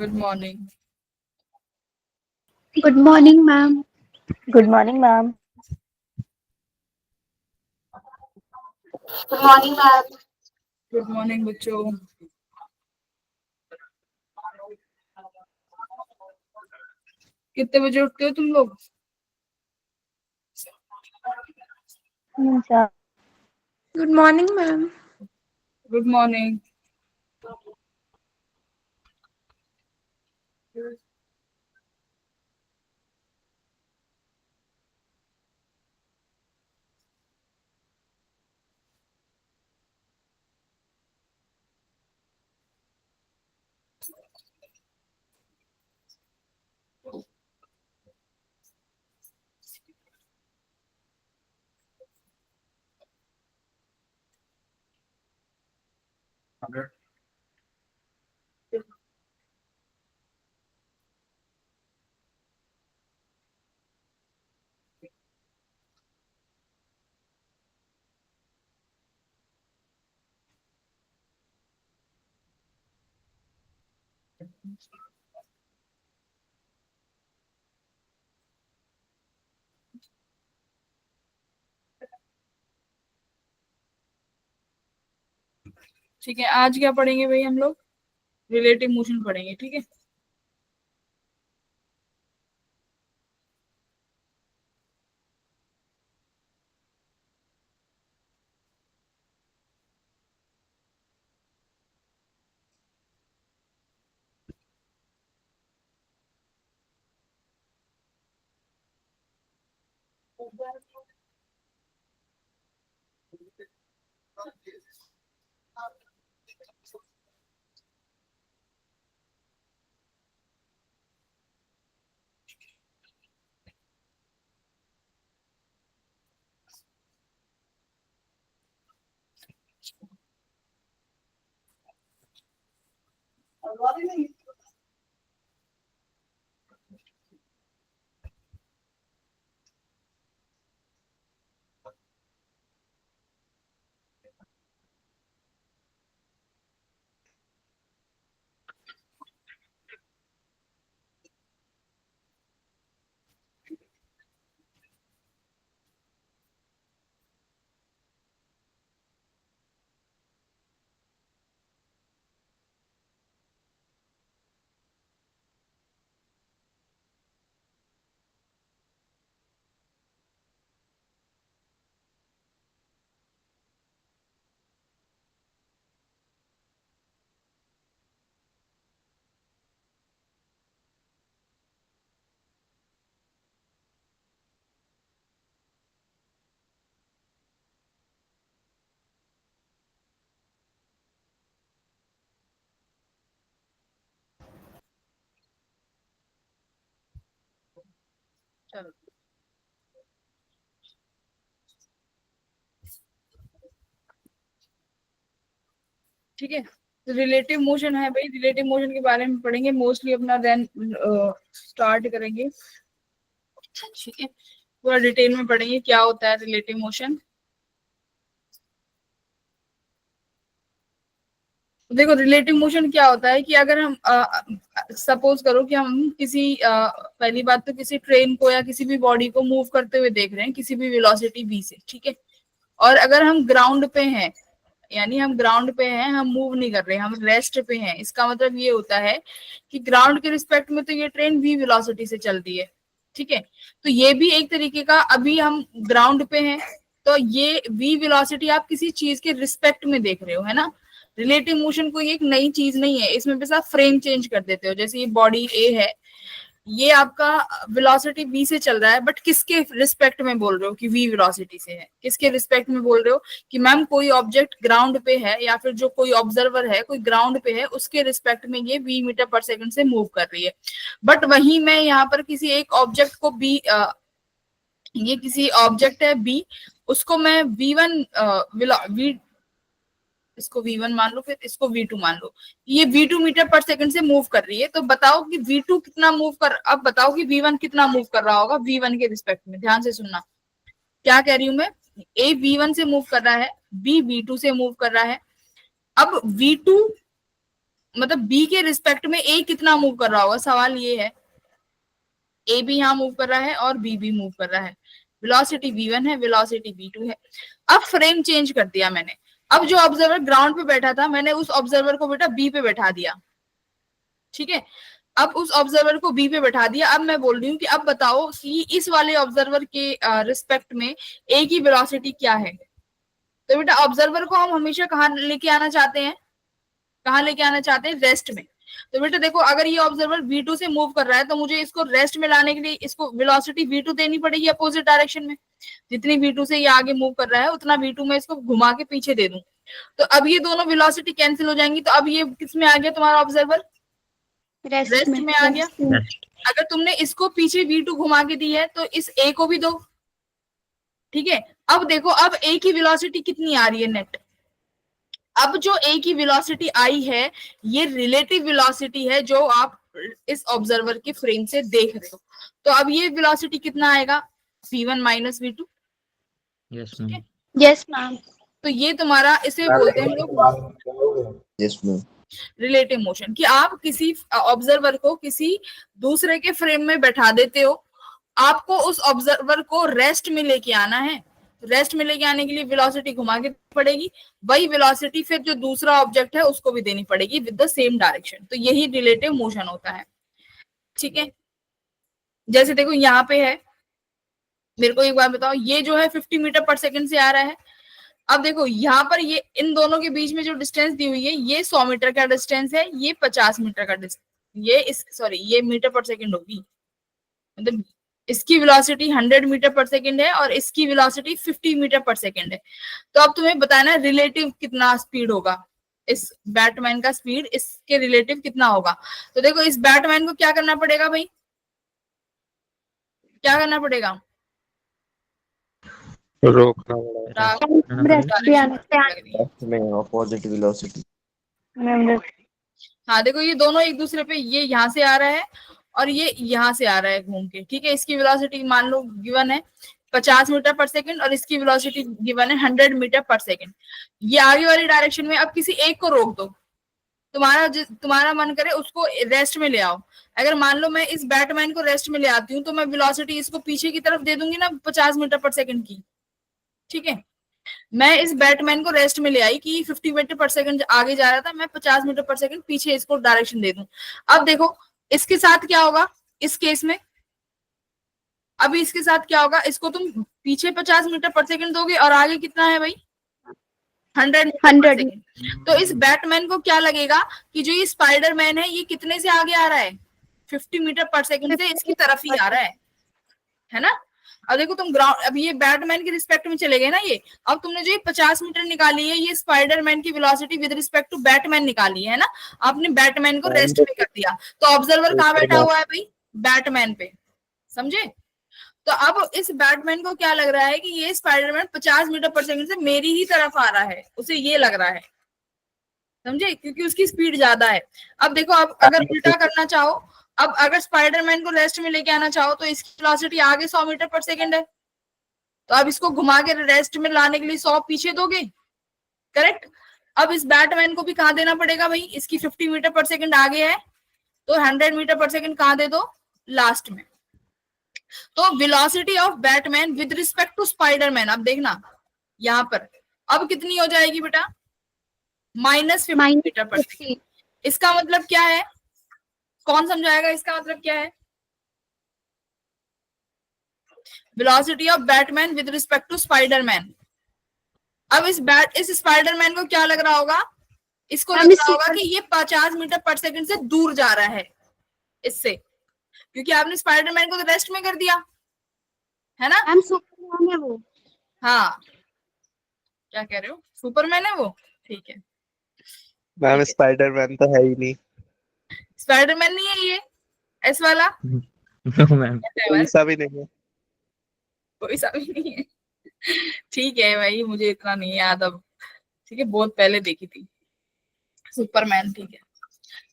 Good morning. Good morning ma'am. Good morning ma'am. Good morning ma'am. Good morning बच्चों। कितने बजे उठते हो तुम लोग? अच्छा, good morning ma'am. Good morning. ठीक है, आज क्या पढ़ेंगे भाई हम लोग? रिलेटिव मोशन पढ़ेंगे, ठीक है। चलो ठीक है। तो रिलेटिव मोशन है भाई, रिलेटिव मोशन के बारे में पढ़ेंगे मोस्टली अपना, देन स्टार्ट करेंगे। ठीक है, पूरा डिटेल में पढ़ेंगे क्या होता है रिलेटिव मोशन। देखो रिलेटिव मोशन क्या होता है कि अगर हम सपोज करो कि हम किसी पहली बात तो किसी ट्रेन को या किसी भी बॉडी को मूव करते हुए देख रहे हैं किसी भी वेलोसिटी v से, ठीक है। और अगर हम ग्राउंड पे हैं, यानी हम ग्राउंड पे हैं, हम मूव नहीं कर रहे, हम रेस्ट पे हैं, इसका मतलब ये होता है कि ग्राउंड के रिस्पेक्ट में तो ये ट्रेन v वेलोसिटी से चलती है, ठीक है। तो ये भी एक तरीके का, अभी हम ग्राउंड पे हैं तो ये v वेलोसिटी आप किसी चीज के रिस्पेक्ट में देख रहे हो, है ना। रिलेटिव मोशन कोई एक नई चीज नहीं है, इसमें बस आप फ्रेम चेंज कर देते हो। जैसे ये बॉडी ए है, ये आपका वेलोसिटी v से चल रहा है, बट किसके रिस्पेक्ट में बोल रहे हो कि v वेलोसिटी से है, किसके रिस्पेक्ट में बोल रहे हो कि मैम कोई ऑब्जेक्ट ग्राउंड पे है, या फिर जो कोई ऑब्जर्वर है कोई ग्राउंड पे है उसके रिस्पेक्ट में ये v मीटर पर सेकंड से मूव कर रही है। बट वही मैं यहाँ पर किसी एक ऑब्जेक्ट को ये किसी ऑब्जेक्ट है b, उसको मैं v1 v, इसको v1 मान लो, फिर इसको v2 मान लो, ये v2 मीटर पर सेकंड से मूव कर रही है। तो बताओ कि v2 कितना मूव कर, अब बताओ कि v1 कितना मूव कर रहा होगा v1 के रिस्पेक्ट में। ध्यान से सुनना क्या कह रही हूं मैं। a v1 से मूव कर रहा है, b v2 से मूव कर रहा है। अब v2 मतलब बी के रिस्पेक्ट में ए कितना मूव कर रहा होगा, सवाल ये है। ए भी यहाँ मूव कर रहा है और बी भी मूव कर रहा है, वेलोसिटी v1 है, वेलोसिटी v2 है। अब फ्रेम चेंज कर दिया मैंने, अब जो ऑब्जर्वर ग्राउंड पे बैठा था मैंने उस ऑब्जर्वर को बेटा बी पे बैठा दिया, ठीक है। अब उस ऑब्जर्वर को बी पे बैठा दिया, अब मैं बोल रही हूँ कि अब बताओ कि इस वाले ऑब्जर्वर के रिस्पेक्ट में ए की वेलोसिटी क्या है। तो बेटा ऑब्जर्वर को हम हमेशा कहाँ लेके आना चाहते हैं, कहाँ लेके आना चाहते हैं, रेस्ट में। तो बेटा देखो अगर ये ऑब्जर्वर v2 से मूव कर रहा है तो मुझे इसको रेस्ट में लाने के लिए इसको वेलोसिटी v2 देनी पड़ेगी अपोजिट डायरेक्शन में। जितनी v2 से ये आगे मूव कर रहा है उतना v2 में इसको घुमा के पीछे दे दूं, तो अब ये दोनों वेलोसिटी कैंसिल हो जाएंगी। तो अब ये किस में आ गया तुम्हारा ऑब्जर्वर, रेस्ट में आ गया। अगर तुमने इसको पीछे v2 घुमा के दी है तो इस a को भी दो, ठीक है। अब देखो अब a की वेलोसिटी कितनी आ रही है नेट, अब जो a की वेलोसिटी आई है ये रिलेटिव वेलोसिटी है जो आप इस ऑब्जर्वर के फ्रेम से देख रहे हो। तो अब ये वेलोसिटी कितना आएगा, v1 minus v2। Yes ma'am. Yes, ma'am. तो ये तुम्हारा, इसे बोलते हैं हम लोग यस मैम। रिलेटिव मोशन, कि आप किसी ऑब्जर्वर को किसी दूसरे के फ्रेम में बैठा देते हो, आपको उस ऑब्जर्वर को रेस्ट में लेके आना है। रेस्ट में लेके आने के लिए वेलोसिटी घुमा के पड़ेगी, वही वेलोसिटी फिर जो दूसरा ऑब्जेक्ट है उसको भी देनी पड़ेगी विद द सेम डायरेक्शन। तो यही रिलेटिव मोशन होता है, ठीक है। जैसे देखो यहाँ पे है, मेरे को एक बार बताओ, ये जो है 50 मीटर पर सेकंड से आ रहा है। अब देखो यहाँ पर ये इन दोनों के बीच में जो डिस्टेंस दी हुई है ये 100 मीटर का डिस्टेंस है, ये 50 मीटर का डिस्टेंस, ये मीटर पर सेकंड होगी, मतलब इसकी वेलोसिटी 100 मीटर पर सेकंड है और इसकी वेलोसिटी 50 मीटर पर सेकंड है। तो अब तुम्हें बताना है रिलेटिव कितना स्पीड होगा, इस बैटमैन का स्पीड इसके रिलेटिव कितना होगा। तो देखो इस बैटमैन को क्या करना पड़ेगा भाई, क्या करना पड़ेगा, रोकना पड़ेगा। में अपोजिट वेलोसिटी। हाँ देखो ये दोनों एक दूसरे पे, ये यहाँ से आ रहा है और ये यहाँ से आ रहा है घूम के, ठीक है। इसकी वेलोसिटी मान लो गिवन है 50 मीटर पर सेकंड और इसकी वेलोसिटी गिवन है 100 मीटर पर सेकंड। ये आगे वाली डायरेक्शन में, अब किसी एक को रोक दो, तुम्हारा मन करे उसको रेस्ट में ले आओ। अगर मान लो मैं इस बैटमैन को रेस्ट में ले आती हूँ तो मैं वेलोसिटी इसको पीछे की तरफ दे दूंगी ना 50 मीटर पर सेकंड की, ठीक है। मैं इस बैटमैन को रेस्ट में ले आई कि 50 मीटर पर सेकंड आगे जा रहा था, मैं 50 मीटर पर सेकंड पीछे इसको डायरेक्शन दे दूं। अब देखो इसके साथ क्या होगा इस केस में, अभी इसके साथ क्या होगा, इसको तुम पीछे 50 मीटर पर सेकंड दोगे और आगे कितना है भाई 100 मीटर पर सेकंड। तो इस बैटमैन को क्या लगेगा कि जो ये स्पाइडरमैन है ये कितने से आगे आ रहा है, 50 मीटर पर सेकंड से इसकी तरफ ही आ रहा है ना। अब देखो तुम ग्राउंड, अब ये बैटमैन के रिस्पेक्ट में चले गए ना ये, अब तुमने जो ये 50 मीटर निकाली है ये स्पाइडरमैन की velocity with respect to Batman निकाली है ना, आपने बैटमैन को रेस्ट में कर दिया। तो ऑब्जर्वर कहाँ बैठा हुआ है भाई, बैटमैन पे, समझे। तो अब इस बैटमैन को क्या लग रहा है कि ये स्पाइडरमैन 50 मीटर पर सेकंड से मेरी ही तरफ आ रहा है, उसे ये लग रहा है, समझे, क्योंकि उसकी स्पीड ज्यादा है। अब देखो अब अगर उल्टा करना चाहो, अब अगर स्पाइडरमैन को रेस्ट में लेके आना चाहो तो इसकी वेलोसिटी आगे 100 मीटर पर सेकंड है, तो अब इसको घुमा के रेस्ट में लाने के लिए 100 पीछे दोगे, करेक्ट। अब इस बैटमैन को भी कहाँ देना पड़ेगा भाई, इसकी 50 मीटर पर सेकंड आगे है तो 100 मीटर पर सेकंड कहाँ दे दो, लास्ट में। तो velocity of Batman with respect to Spiderman, अब देखना यहाँ पर अब कितनी हो जाएगी बेटा, -50 मीटर पर सेकंड। इसका मतलब क्या है, कौन समझाएगा इसका मतलब क्या है, velocity of Batman with respect to Spiderman. अब इस स्पाइडरमैन को क्या लग रहा होगा, इसको लग रहा होगा कि ये 50 मीटर पर सेकंड से दूर जा रहा है इससे, क्योंकि आपने स्पाइडरमैन को तो रेस्ट में कर दिया है ना। मैम सुपरमैन है वो। हाँ क्या कह रहे हो, सुपरमैन है वो, ठीक है। मैम स्पाइडरमैन तो है ही नहीं। स्पाइडरमैन नहीं है ये एस वाला, नो मैम। कोई सा भी नहीं है। कोई सा भी नहीं है, ठीक है भाई, मुझे इतना नहीं याद अब, ठीक है, बहुत पहले देखी थी सुपरमैन, ठीक है।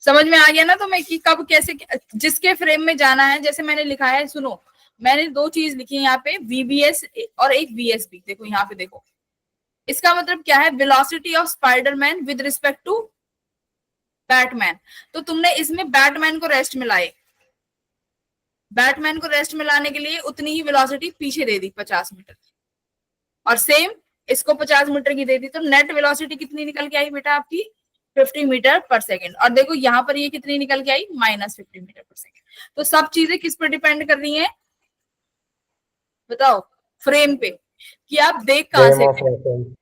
समझ में आ गया ना तुम्हें कि कब कैसे जिसके फ्रेम में जाना है। जैसे मैंने लिखा है, सुनो, मैंने दो चीज लिखी है यहाँ पे, VBS और एक VSB। देखो यहाँ पे देखो, इसका मतलब क्या है, velocity of Spiderman with respect to Batman, तो तुमने इसमें बैटमैन को रेस्ट में लाए, बैटमैन को रेस्ट में लाने के लिए उतनी ही वेलोसिटी पीछे दे दी 50 मीटर, और सेम इसको 50 मीटर की दे दी, तो नेट वेलोसिटी कितनी निकल के आई बेटा आपकी 50 मीटर पर सेकेंड। और देखो यहाँ पर ये कितनी निकल के आई -50 मीटर पर सेकेंड। तो सब चीजें किस पर डिपेंड कर रही हैं बताओ, फ्रेम पे, कि आप देख कहां से रहे हैं।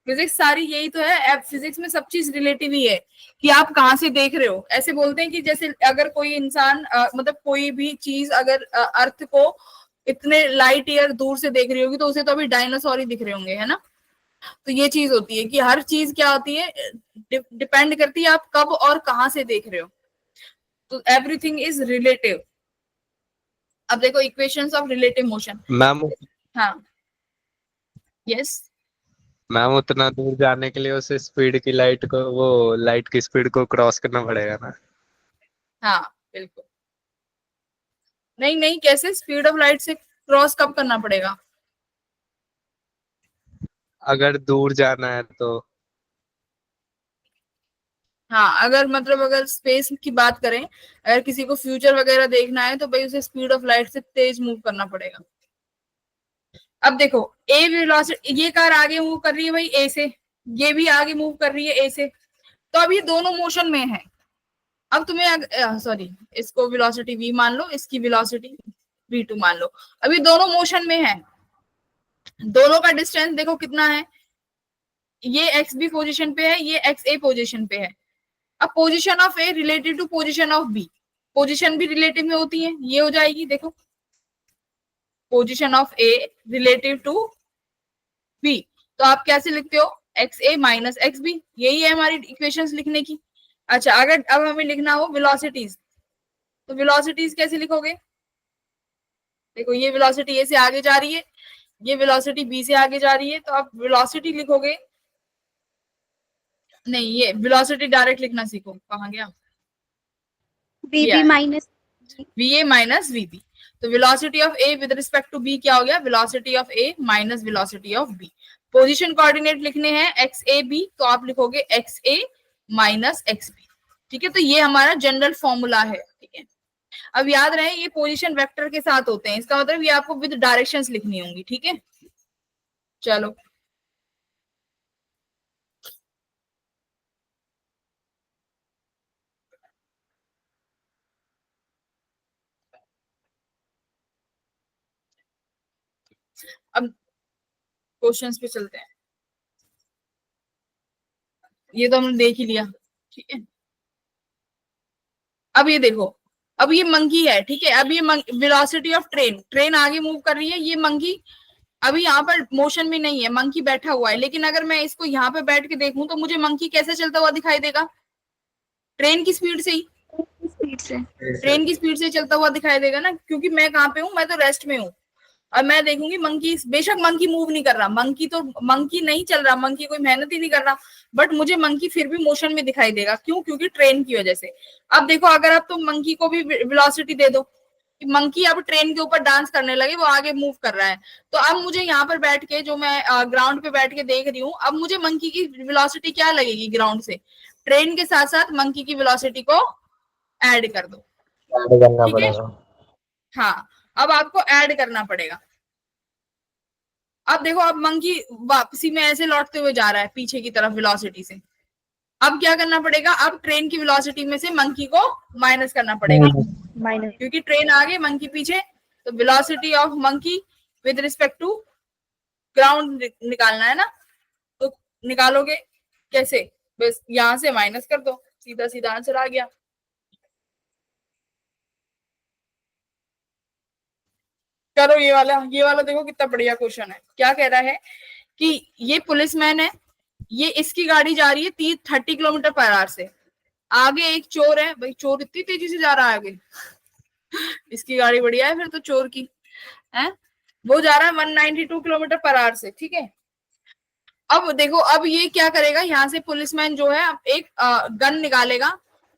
फिजिक्स सारी यही तो है, अब फिजिक्स में सब चीज रिलेटिव ही है कि आप कहां से देख रहे हो। ऐसे बोलते हैं कि जैसे अगर कोई इंसान मतलब कोई भी चीज अगर अर्थ को इतने लाइट ईयर दूर से देख रही होगी तो उसे तो अभी डायनासोर ही दिख रहे होंगे, है ना। तो ये चीज होती है कि हर चीज क्या होती है, डिपेंड करती है आप कब और कहां से देख रहे हो। तो एवरीथिंग इज रिलेटिव। अब देखो equations of relative motion. Ma'am हाँ यस मैम उतना दूर जाने के लिए उसे स्पीड की लाइट को, वो लाइट की स्पीड को क्रॉस करना पड़ेगा ना। हाँ बिल्कुल। नहीं नहीं, कैसे स्पीड ऑफ लाइट से क्रॉस कब करना पड़ेगा? अगर दूर जाना है तो। हाँ अगर मतलब अगर स्पेस की बात करें, अगर किसी को फ्यूचर वगैरह देखना है तो भाई उसे स्पीड ऑफ लाइट से तेज मूव करना पड़ेगा। अब देखो ए वेलोसिटी, ये कार आगे मूव कर रही है भाई ए से, ये भी आगे मूव कर रही है ए से, तो अब ये दोनों मोशन में है। अब तुम्हें सॉरी, इसको वेलोसिटी v मान लो, इसकी वेलोसिटी v2 मान लो। अभी दोनों मोशन में है, दोनों का डिस्टेंस देखो कितना है, ये एक्स बी पोजिशन पे है, ये एक्स ए पोजिशन पे है। अब position of A related to position of B, position भी रिलेटिव में होती है, ये हो जाएगी देखो position of A relative to B. तो आप कैसे लिखते हो, X A minus X B, यही है हमारी इक्वेशंस लिखने की। अच्छा अगर अब हमें लिखना हो वेलोसिटीज, तो वेलोसिटीज कैसे लिखोगे, देखो ये वेलोसिटी ए से आगे जा रही है, ये वेलोसिटी बी से आगे जा रही है, तो आप वेलोसिटी लिखोगे, नहीं ये वेलोसिटी डायरेक्ट लिखना सीखो, कहाँ गया, VB minus VA minus VB। तो velocity of A with respect to B क्या हो गया, velocity of A minus velocity of B। Position coordinate लिखने हैं XAB, तो आप लिखोगे XA माइनस XB। ठीक है, तो ये हमारा जनरल फॉर्मूला है। ठीक है, अब याद रहे ये पोजीशन वेक्टर के साथ होते हैं, इसका मतलब ये आपको विद डायरेक्शंस लिखनी होंगी। ठीक है, चलो अब क्वेश्चंस पे चलते हैं। ये तो हमने देख ही लिया। ठीक है, अब ये देखो, अब ये मंकी है। ठीक है, अब ये वेलोसिटी ऑफ ट्रेन, ट्रेन आगे मूव कर रही है, ये मंकी अभी यहाँ पर मोशन में नहीं है, मंकी बैठा हुआ है। लेकिन अगर मैं इसको यहाँ पे बैठ के देखूं तो मुझे मंकी कैसे चलता हुआ दिखाई देगा, ट्रेन की स्पीड से ही, स्पीड से। ट्रेन की स्पीड से चलता हुआ दिखाई देगा ना, क्योंकि मैं कहाँ पे हूँ, मैं तो रेस्ट में हूँ। और मैं देखूंगी मंकी, बेशक मंकी मूव नहीं कर रहा, मंकी तो मंकी नहीं चल रहा, मंकी कोई मेहनत ही नहीं कर रहा, बट मुझे मंकी फिर भी मोशन में दिखाई देगा। क्यों? क्योंकि ट्रेन की वजह से। अब देखो अगर आप तो मंकी को भी वेलोसिटी दे दो, मंकी अब ट्रेन के ऊपर डांस करने लगे, वो आगे मूव कर रहा है, तो अब मुझे यहाँ पर बैठ के, जो मैं ग्राउंड पे बैठ के देख रही हूँ, अब मुझे मंकी की वेलोसिटी क्या लगेगी ग्राउंड से, ट्रेन के साथ साथ मंकी की वेलोसिटी को ऐड कर दो। ठीक है, हाँ अब आपको ऐड करना पड़ेगा। अब देखो अब मंकी वापसी में ऐसे लौटते हुए जा रहा है पीछे की तरफ वेलोसिटी से, अब क्या करना पड़ेगा, अब ट्रेन की वेलोसिटी में से मंकी को माइनस करना पड़ेगा, माइनस क्योंकि ट्रेन आगे मंकी पीछे, तो velocity of monkey with respect to ground निकालना है ना, तो निकालोगे कैसे, बस यहां से माइनस कर दो, सीधा सीधा आंसर आ गया। करो ये वाला देखो कितना बढ़िया क्वेश्चन है। क्या कह रहा है कि ये पुलिसमैन है, ये इसकी गाड़ी जा रही है 30 किलोमीटर पर आवर से, आगे एक चोर है, भाई चोर इतनी तेजी से जा रहा है आगे, इसकी गाड़ी बढ़िया है फिर तो चोर की है, वो जा रहा है 192 किलोमीटर पर आवर से। ठीक है, अब देखो अब ये क्या करेगा, यहाँ से पुलिसमैन जो है एक गन निकालेगा,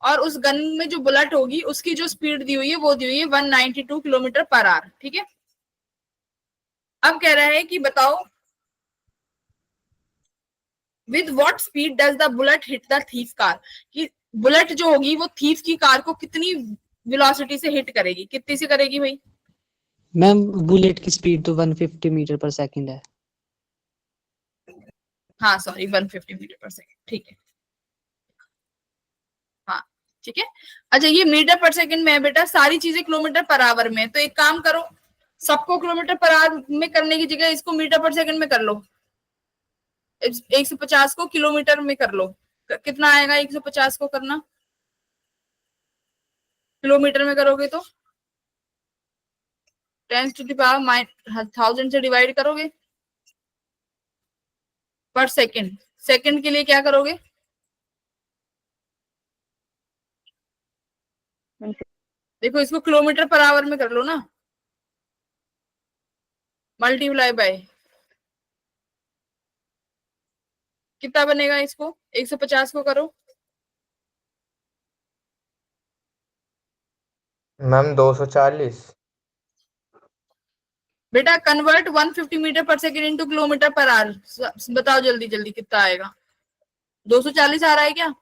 और उस गन में जो बुलेट होगी उसकी जो स्पीड दी हुई है वो दी हुई है 192 किलोमीटर पर आवर। ठीक है, अब कह रहा है कि बताओ with what speed does the bullet hit the thief car, कि बुलेट जो होगी वो थीफ की कार को कितनी वेलोसिटी से हिट करेगी, कितनी से करेगी भाई? मैम बुलेट की स्पीड तो 150 मीटर पर सेकंड है। हाँ सॉरी 150 मीटर पर सेकंड, ठीक है। हाँ ठीक है। अच्छा ये मीटर पर सेकंड में है बेटा, सारी चीजें किलोमीटर पर आवर में है। तो एक काम करो, सबको किलोमीटर पर आवर में करने की जगह इसको मीटर पर सेकंड में कर लो। 150 को किलोमीटर में कर लो, कितना आएगा 150 को करना? किलोमीटर में करोगे तो 10 टू द पावर 1000 से डिवाइड करोगे पर सेकंड। सेकंड के लिए क्या करोगे? देखो इसको किलोमीटर पर आवर में कर लो ना, मल्टीप्लाई बाय कितना बनेगा? इसको 150 को करो मैम 240। बेटा, कन्वर्ट 150 मीटर पर second into kilometre per our. बताओ जल्दी जल्दी कितना आएगा? 240 आ रहा है क्या?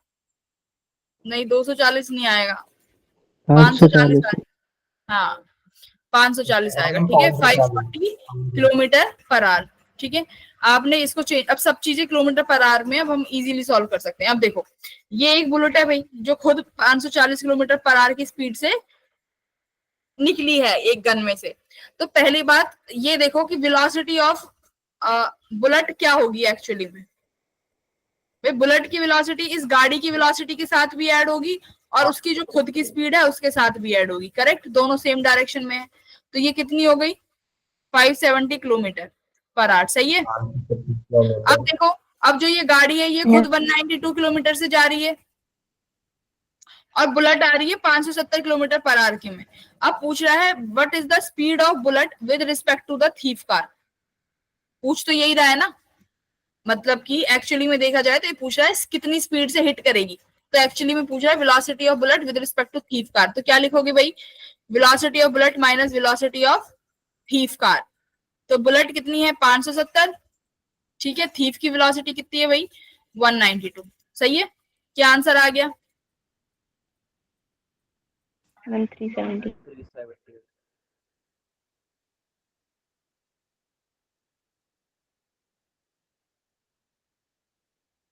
नहीं 240 नहीं आएगा, 540 आएगा। हाँ 540 आएगा, ठीक है। 540 किलोमीटर पर आवर, ठीक है। आपने इसको चेंज, अब सब चीजें किलोमीटर पर आवर में अब हम इजीली सॉल्व कर सकते हैं। अब देखो ये एक बुलेट है भाई जो खुद 540 किलोमीटर पर आवर की स्पीड से निकली है एक गन में से। तो पहली बात ये देखो कि वेलोसिटी ऑफ बुलेट क्या होगी एक्चुअली में। भाई बुलेट की वेलोसिटी इस गाड़ी की वेलोसिटी के साथ भी ऐड होगी और उसकी जो खुद की स्पीड है उसके साथ भी ऐड होगी, करेक्ट? दोनों सेम डायरेक्शन में है। तो ये कितनी हो गई? 570 किलोमीटर पर आवर, सही है। अब देखो, अब जो ये गाड़ी है ये खुद 192 किलोमीटर से जा रही है और बुलेट आ रही है 570 किलोमीटर पर आवर की में। अब पूछ रहा है what is the speed of bullet with respect to the thief car. पूछ तो यही रहा है ना, मतलब कि एक्चुअली में देखा जाए तो ये पूछ रहा है कितनी स्पीड से हिट करेगी। तो एक्चुअली में पूछ रहा है velocity of bullet with respect to thief car. तो क्या लिखोगे भाई? Velocity of bullet minus velocity of thief car. तो बुलेट कितनी है? 570, ठीक है। थीफ की वेलोसिटी कितनी है भाई? 192, सही है। क्या आंसर आ गया? 370।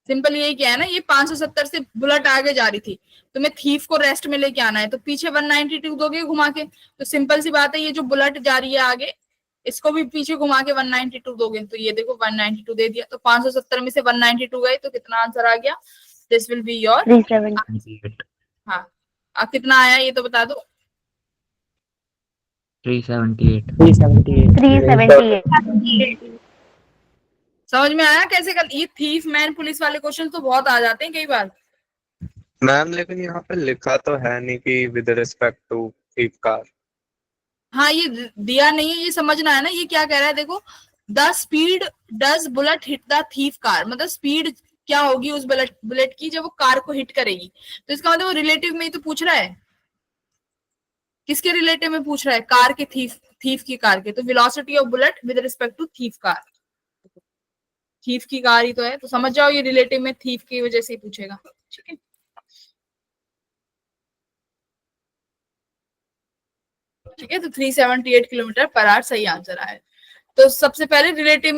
सिंपल यही क्या है ना, ये 570 से बुलेट आगे जा रही थी, तो मैं थीफ को रेस्ट में लेके आना है, तो पीछे 192 दोगे घुमा के। तो सिंपल सी बात है, ये जो बुलेट जा रही है आगे इसको भी पीछे घुमा के 192 दोगे। तो ये देखो 192 दे दिया, तो 570 में से 192 गए तो कितना आंसर आ गया? This will be your 370। हाँ। अब कितना आया ये तो बता दो। 378। 378। समझ में आया कैसे कर? ये थीफ मैन पुलिस वाले क्वेश्चन तो बहुत आ जाते हैं कई बार। मैम लेकिन यहाँ पे लिखा तो है नहीं कि with respect to thief car. हाँ ये दिया नहीं है, ये समझना है ना ये क्या कह रहा है। देखो the speed does bullet hit the thief car, मतलब स्पीड क्या होगी उस बुलेट की जब वो कार को हिट करेगी। तो इसका मतलब वो रिलेटिव में ही तो पूछ रहा है। किसके रिलेटिव में पूछ रहा है? कार के थीफ की कार के। तो velocity of bullet with respect to thief car, thief की कार ही तो है, तो समझ जाओ ये रिलेटिव में थीफ की वजह से ही पूछेगा, ठीक है। ठीक है, तो 378 किलोमीटर पर आवर सही आंसर आया। तो सबसे पहले रिलेटिव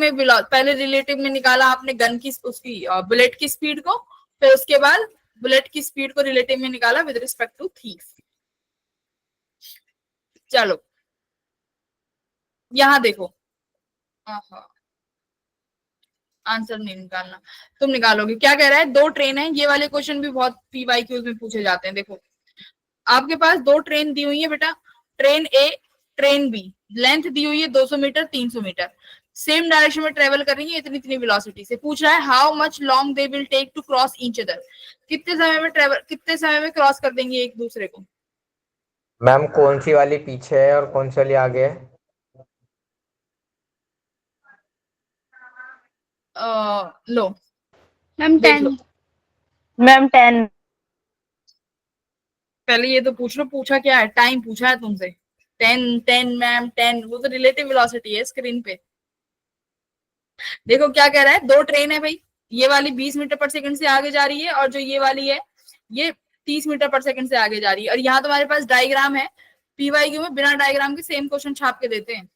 में निकाला आपने गन की उसकी बुलेट की स्पीड को, फिर उसके बाद बुलेट की स्पीड को रिलेटिव में निकाला विद रिस्पेक्ट टू थीफ। चलो यहां देखो, आंसर नहीं निकालना, तुम निकालोगे। क्या कह रहा है? दो ट्रेन है, ये वाले क्वेश्चन भी बहुत पीवाईक्यूज में पूछे जाते हैं। देखो आपके पास दो ट्रेन दी हुई है बेटा, ट्रेन ए ट्रेन बी, लेंथ दी हुई है 200 मीटर 300 मीटर, सेम डायरेक्शन में ट्रेवल कर रही है इतनी इतनी वेलोसिटी से। पूछ रहा है how much long they will take to cross each other, कितने समय में क्रॉस कर देंगे एक दूसरे को। मैम कौन सी वाली पीछे है और कौन सी वाली आगे है? लो मैम देख 10। लो, मैम 10। पहले ये तो पूछ लो, पूछा क्या है? टाइम पूछा है तुमसे। 10 मैम 10, वो तो रिलेटिव वेलोसिटी है स्क्रीन पे। देखो क्या कह रहा है, दो ट्रेन है भाई, ये वाली 20 मीटर पर सेकंड से आगे जा रही है और जो ये वाली है ये 30 मीटर पर सेकंड से आगे जा रही है। और यहाँ तुम्हारे पास डायग्राम है, पीवाईक्यू में बिना डायग्राम के सेम क्वेश्चन छाप के देते हैं,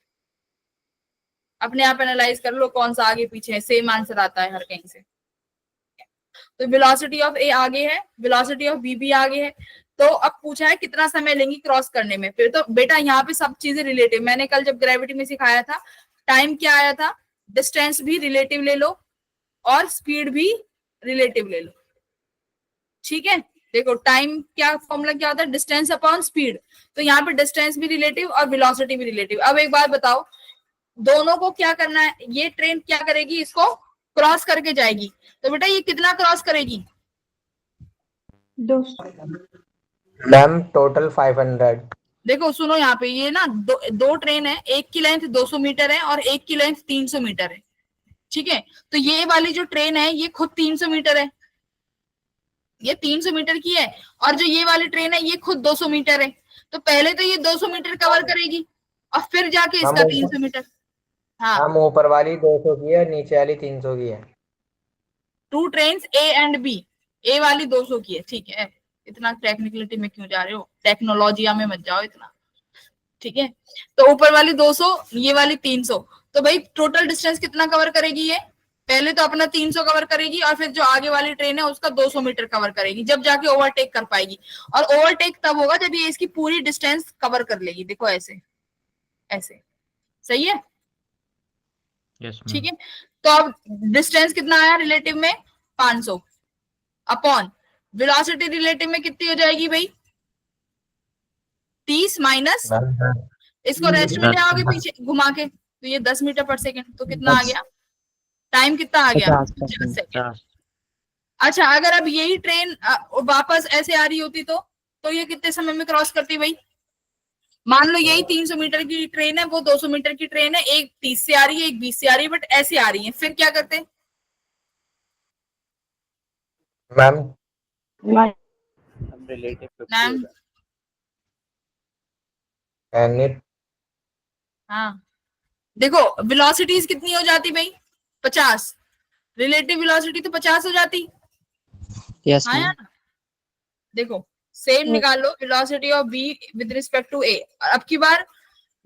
अपने आप एनालाइज कर लो कौन सा आगे पीछे है, सेम आंसर आता है हर कहीं से। तो वेलोसिटी ऑफ ए आगे है, वेलोसिटी ऑफ बी भी आगे है। तो अब पूछा है कितना समय लेंगी क्रॉस करने में। फिर तो बेटा यहाँ पे सब चीजें रिलेटिव, मैंने कल जब ग्रेविटी में सिखाया था, टाइम क्या आया था, डिस्टेंस भी रिलेटिव ले लो और स्पीड भी रिलेटिव ले लो, ठीक है। देखो टाइम क्या फॉर्मूला क्या होता है, डिस्टेंस अपॉन स्पीड, तो यहाँ पे डिस्टेंस भी रिलेटिव और वेलोसिटी भी रिलेटिव। अब एक बात बताओ, दोनों को क्या करना है, ये ट्रेन क्या करेगी, इसको क्रॉस करके जाएगी, तो बेटा ये कितना क्रॉस करेगी, 200। Ma'am total 500। देखो सुनो यहाँ पे, ये ना दो ट्रेन है, एक की लेंथ 200 मीटर है और एक की लेंथ 300 मीटर है, ठीक है। तो ये वाली जो ट्रेन है ये खुद 300 मीटर है, ये 300 मीटर की है, और जो ये वाली ट्रेन है ये खुद 200 मीटर है। तो पहले तो ये 200 मीटर कवर करेगी और फिर जाके इसका 300 मीटर। हाँ, हम ऊपर वाली 200 की है, नीचे वाली 300 की है। Two train A and B, A वाली 200 की है, ठीक है। इतना टेक्निकलिटी में क्यों जा रहे हो, टेक्नोलॉजिया में मत जाओ इतना, ठीक है। तो ऊपर वाली 200, ये वाली 300, तो भाई टोटल डिस्टेंस कितना कवर करेगी ये, पहले तो अपना 300 कवर करेगी और फिर जो आगे वाली ट्रेन है उसका 200 मीटर कवर करेगी, जब जाके ओवरटेक कर पाएगी। और ओवरटेक तब होगा जब ये इसकी पूरी डिस्टेंस कवर कर लेगी, देखो ऐसे ऐसे, सही है, यस ठीक मैम। है। तो अब डिस्टेंस कितना आया रिलेटिव में, 500 अपॉन वेलोसिटी रिलेटिव में कितनी हो जाएगी भाई, 30 माइनस, इसको रेस्ट में ले आओगे पीछे घुमा के, तो ये 10 मीटर पर सेकंड, तो कितना आ गया, टाइम कितना आ गया, 50 सेकंड। 50। अच्छा, अगर अब यही ट्रेन वापस ऐसे आ रही होती तो ये कितने समय में क्रॉस करती भाई, मान लो यही 300 मीटर की ट्रेन है, वो 200 मीटर की ट्रेन है, एक 30 से आ रही है एक 20 से आ रही है, बट ऐसे आ रही है, फिर क्या करते हैं मैम मैम, हाँ देखो वेलोसिटीज कितनी हो जाती भाई, 50, रिलेटिव वेलोसिटी तो 50 हो जाती, यस हाँ मैम। यार। देखो सेम निकाल लो, velocity of B with respect to A. अब की बार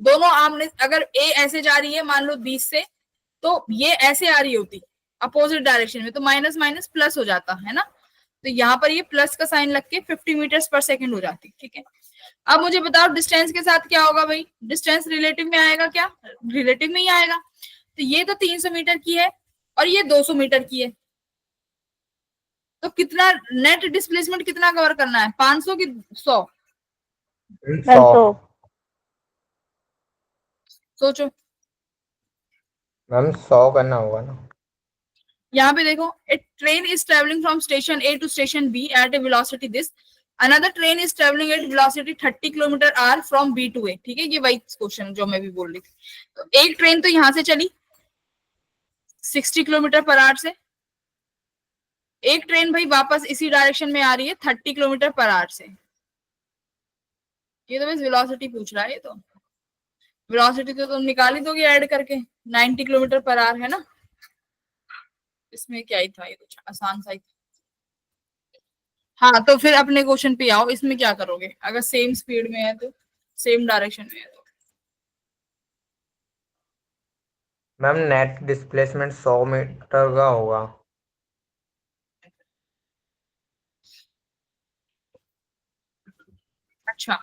दोनों आमने, अगर ए ऐसे जा रही है मान लो 20 से, तो ये ऐसे आ रही होती अपोजिट डायरेक्शन में, तो माइनस माइनस प्लस हो जाता है ना, तो यहाँ पर ये प्लस का साइन लग के 50 मीटर्स पर सेकंड हो जाती, ठीक है। अब मुझे बताओ डिस्टेंस के साथ क्या होगा भाई, डिस्टेंस रिलेटिव में आएगा क्या, रिलेटिव में ही आएगा। तो ये तो 300 मीटर की है और ये 200 मीटर की है, तो कितना नेट डिस्प्लेसमेंट कितना कवर करना है, 500 की 100, 100। सोचो। मैम 100 करना होगा ना। यहाँ पे देखो, a train is travelling from station A to station B at a velocity this, another train is travelling at velocity 30 kilometre hour from B to A, ठीक है। ये वही क्वेश्चन जो मैं भी बोल रही थी। तो एक ट्रेन तो यहाँ से चली 60 किलोमीटर पर आवर से, एक ट्रेन भाई वापस इसी डायरेक्शन में आ रही है 30 किलोमीटर पर आवर से। ये तो बस वेलोसिटी पूछ रहा है, ये तो वेलोसिटी तो तुम निकाल ही दोगे ऐड करके, 90 किलोमीटर पर आवर है ना, इसमें क्या ही था, ये कुछ आसान सा ही था। हाँ तो फिर अपने क्वेश्चन पे आओ, इसमें क्या करोगे, अगर सेम स्पीड में है तो, सेम डायरेक्शन में है तो। मैम नेट डिस्प्लेसमेंट 100 मीटर का होगा। अच्छा,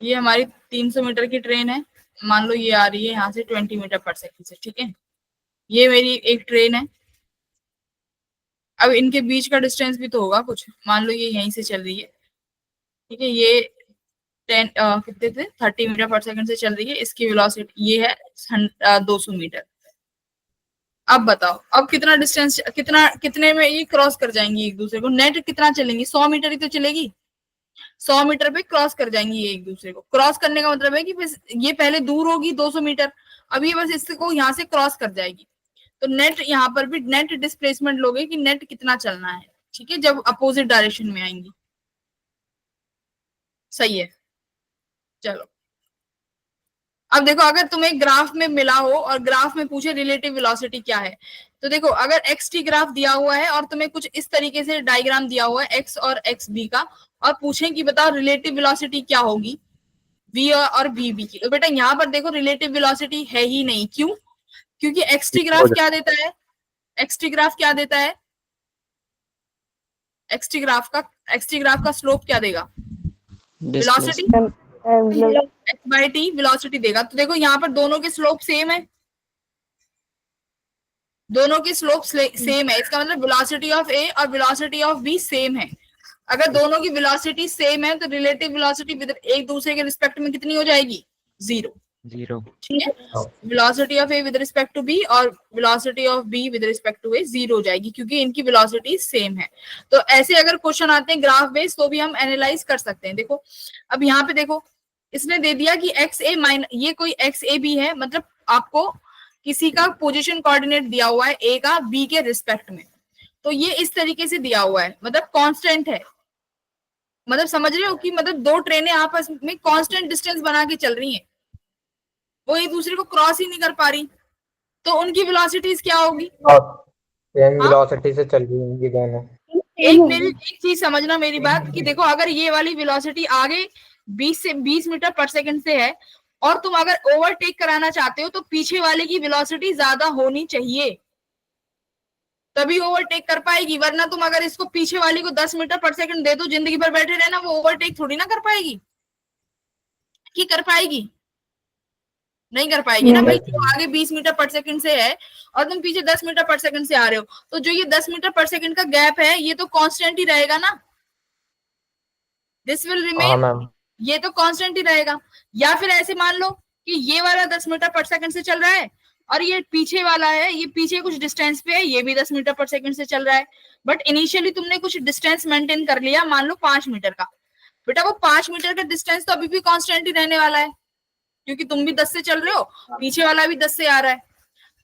ये हमारी 300 मीटर की ट्रेन है, मान लो ये आ रही है यहाँ से 20 मीटर पर सेकंड से, ठीक है। ये मेरी एक ट्रेन है, अब इनके बीच का डिस्टेंस भी तो होगा कुछ, मान लो ये यहीं से चल रही है, ठीक है। ये 10 कितने थे 30 मीटर पर सेकंड से चल रही है, इसकी वेलोसिटी ये है 200 मीटर। अब बताओ, अब कितना डिस्टेंस, कितने में ये क्रॉस कर जाएंगी एक दूसरे को, नेट कितना चलेंगी, 100 मीटर ही तो चलेगी, 100 मीटर पे क्रॉस कर जाएंगी ये एक दूसरे को। क्रॉस करने का मतलब है कि बस ये पहले दूर होगी 200 मीटर, अब ये बस इसको यहाँ से क्रॉस कर जाएगी। तो नेट यहाँ पर भी नेट डिस्प्लेसमेंट लोगे कि नेट कितना चलना है, ठीक है, जब अपोजिट डायरेक्शन में आएंगी, सही है। चलो अब देखो अगर तुम्हें ग्राफ में मिला हो और ग्राफ में पूछे रिलेटिव वेलोसिटी क्या है, तो देखो अगर एक्स टी ग्राफ दिया हुआ है और तुम्हें कुछ इस तरीके से डायग्राम दिया हुआ है एक्स और एक्स बी का, और पूछें कि बताओ रिलेटिव वेलोसिटी क्या होगी v और vb की, तो बेटा यहाँ पर देखो रिलेटिव वेलोसिटी है ही नहीं। क्यों? क्योंकि एक्स टी ग्राफ क्या देता है, एक्स टी ग्राफ क्या देता है, एक्स टी ग्राफ का स्लोप क्या देगा, velocity x by T velocity देगा। तो देखो यहाँ पर दोनों के स्लोप सेम है, दोनों की स्लोप सेम है, इसका मतलब वेलोसिटी ऑफ ए और वेलोसिटी ऑफ बी सेम है। अगर दोनों की वेलोसिटी सेम है तो रिलेटिव वेलोसिटी एक दूसरे के रिस्पेक्ट में कितनी हो जाएगी, 0। 0 ठीक है, velocity of A with respect to B और velocity of B with respect to A 0 हो जाएगी, क्योंकि इनकी वेलोसिटी सेम है। तो ऐसे अगर क्वेश्चन आते हैं ग्राफ बेस्ड तो भी हम एनालाइज कर सकते हैं। देखो अब यहाँ पे देखो इसने दे दिया कि एक्स ए माइनस, ये कोई एक्स ए बी है, मतलब आपको किसी का पोजीशन कोऑर्डिनेट दिया हुआ है ए का बी के रिस्पेक्ट में, तो ये इस तरीके से दिया हुआ है, मतलब कांस्टेंट है, मतलब समझ रहे हो कि मतलब दो ट्रेनें आपस में कांस्टेंट डिस्टेंस बना के चल रही हैं, वो एक दूसरे को क्रॉस ही नहीं कर पा रही, तो उनकी वेलोसिटीज क्या होगी, सेम वेलोसिटी से चल रही होंगी दोनों। एक चीज समझना मेरी बात कि देखो अगर ये वाली वेलोसिटी आगे 20 मीटर पर सेकंड से है और तुम अगर ओवरटेक कराना चाहते हो तो पीछे वाले की वेलोसिटी ज्यादा होनी चाहिए, तभी ओवरटेक कर पाएगी। वरना तुम अगर इसको पीछे वाली को 10 मीटर पर सेकंड दे दो, जिंदगी भर बैठे रहना, वो ओवरटेक थोड़ी ना कर पाएगी, कि कर पाएगी, नहीं कर पाएगी ना भाई। तो आगे 20 मीटर पर सेकंड से है और तुम पीछे 10 मीटर पर सेकंड से आ रहे हो, तो जो ये 10 मीटर पर सेकंड का गैप है ये तो कांस्टेंट ही रहेगा ना, दिस विल रिमेन, ये तो कांस्टेंट ही रहेगा। या फिर ऐसे मान लो कि ये वाला 10 मीटर पर सेकंड से चल रहा है और ये पीछे वाला है, ये पीछे कुछ डिस्टेंस पे है, ये भी 10 मीटर पर सेकंड से चल रहा है, बट इनिशियली तुमने कुछ डिस्टेंस मेंटेन कर लिया, मान लो 5 मीटर का, बेटा वो 5 मीटर का डिस्टेंस तो अभी भी कांस्टेंट ही रहने वाला है, क्योंकि तुम भी 10 से चल रहे हो, पीछे वाला भी 10 से आ रहा है।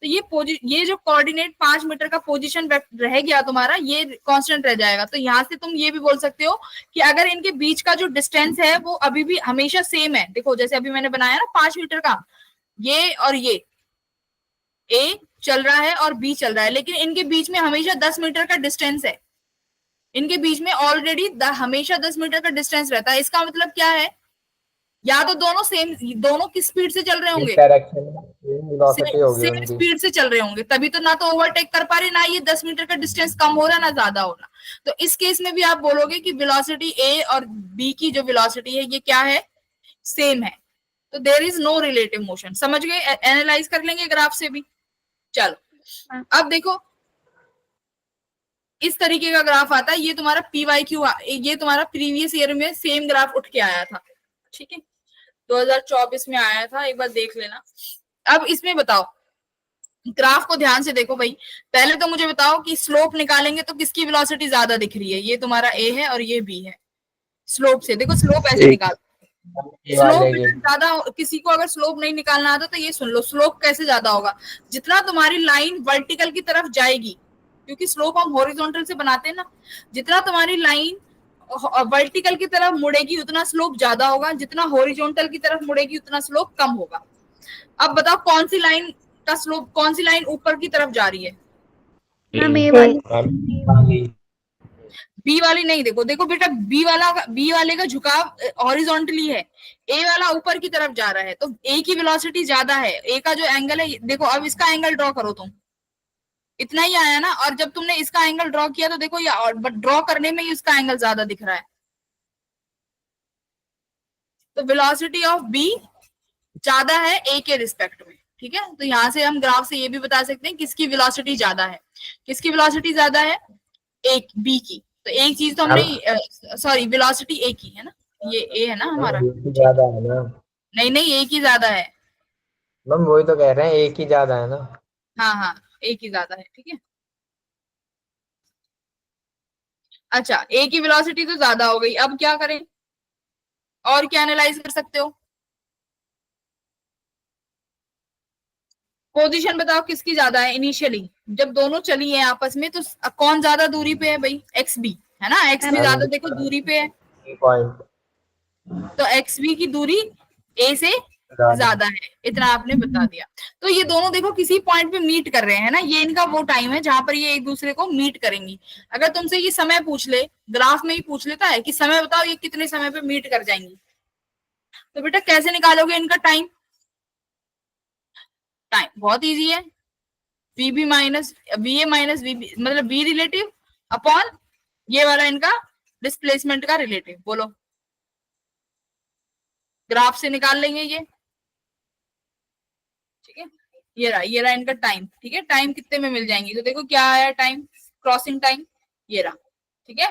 तो ये जो कोऑर्डिनेट 5 मीटर का पोजीशन रह गया तुम्हारा, ये कांस्टेंट रह जाएगा। तो यहाँ से तुम ये भी बोल सकते हो कि अगर इनके बीच का जो डिस्टेंस है वो अभी भी हमेशा सेम है, देखो जैसे अभी मैंने बनाया ना 5 मीटर का, ये और ये ए चल रहा है और बी चल रहा है, लेकिन इनके बीच में हमेशा 10 मीटर का डिस्टेंस है, इनके बीच में ऑलरेडी हमेशा 10 मीटर का डिस्टेंस रहता है। इसका मतलब क्या है, या तो दोनों सेम, दोनों किस स्पीड से चल रहे होंगे, सेम स्पीड से चल रहे होंगे, तभी तो ना तो ओवरटेक कर पा रहे, ना ये 10 मीटर का डिस्टेंस कम हो रहा ना ज्यादा हो रहा। तो इस केस में भी आप बोलोगे कि वेलोसिटी ए और बी की जो वेलोसिटी है ये क्या है, सेम है, तो there is no relative motion. समझ गए, एनालाइज कर लेंगे ग्राफ से भी। चलो अब देखो इस तरीके का ग्राफ आता है, ये तुम्हारा PYQ, ये तुम्हारा प्रीवियस ईयर में सेम ग्राफ उठ के आया था, ठीक है 2024 में आया था, एक बार देख लेना। अब इसमें बताओ, ग्राफ को ध्यान से देखो भाई, पहले तो मुझे बताओ कि स्लोप निकालेंगे तो किसकी वेलोसिटी ज्यादा दिख रही है, ये तुम्हारा ए है और ये बी है। स्लोप से देखो, स्लोप ऐसे निकाल, स्लोप ज्यादा, किसी को अगर स्लोप नहीं निकालना आता तो ये सुन लो, स्लोप कैसे ज्यादा होगा, जितना तुम्हारी लाइन वर्टिकल की तरफ जाएगी, क्योंकि स्लोप हम हॉरिजॉन्टल से बनाते हैं ना, जितना तुम्हारी लाइन वर्टिकल की तरफ मुड़ेगी उतना स्लोप ज्यादा होगा, जितना हॉरिजॉन्टल की तरफ मुड़ेगी उतना स्लोप कम होगा। अब बताओ कौन सी लाइन का स्लोप, कौन सी लाइन ऊपर की तरफ जा रही है, बी वाली नहीं। देखो देखो बेटा, बी वाले का झुकाव हॉरिजॉन्टली है, ए वाला ऊपर की तरफ जा रहा है, तो ए की वेलोसिटी ज्यादा है, ए का जो एंगल है, देखो अब इसका एंगल ड्रॉ करो तुम, इतना ही आया ना, और जब तुमने इसका एंगल ड्रॉ किया तो देखो ये ड्रॉ करने में ही इसका एंगल ज्यादा दिख रहा है, तो वेलोसिटी ऑफ बी ज्यादा है ए के रिस्पेक्ट में, ठीक है। तो यहाँ से हम ग्राफ से ये भी बता सकते हैं किसकी वेलोसिटी ज्यादा है, किसकी वेलोसिटी ज्यादा है, ए बी की। तो एक चीज तो हमने, सॉरी वेलोसिटी ए की है ना, ये ए है ना हमारा, ज्यादा है ना, नहीं नहीं एक ही ज्यादा है मैम, वही तो कह रहे हैं एक ही ज्यादा है ना, हाँ हाँ एक ही ज्यादा है, ठीक है। अच्छा ए की वेलोसिटी तो ज्यादा हो गई, अब क्या करें, और क्या एनालाइज कर सकते हो, पोजीशन बताओ किसकी ज्यादा है इनिशियली, जब दोनों चली है आपस में तो कौन ज्यादा दूरी पे है भाई, एक्स बी है ना, एक्स बी ज्यादा देखो दूरी पे है, पॉइंट, तो एक्स बी की दूरी ए से ज्यादा है, इतना आपने बता दिया। तो ये दोनों देखो किसी पॉइंट पे मीट कर रहे हैं ना, ये इनका वो टाइम है जहां पर ये एक दूसरे को मीट करेंगी। अगर तुमसे ये समय पूछ ले, ग्राफ में ही पूछ लेता है कि समय बताओ ये कितने समय पे मीट कर जाएंगी, तो बेटा कैसे निकालोगे इनका टाइम? टाइम बहुत इजी है, वीबी माइनस वीए माइनस वीबी, मतलब वी रिलेटिव अपॉन ये वाला इनका डिस्प्लेसमेंट का रिलेटिव। बोलो, ग्राफ से निकाल लेंगे ये, ठीक है। ये रहा इनका टाइम, ठीक है। टाइम कितने में मिल जाएंगी, तो देखो क्या आया टाइम, क्रॉसिंग टाइम ये रहा, ठीक है।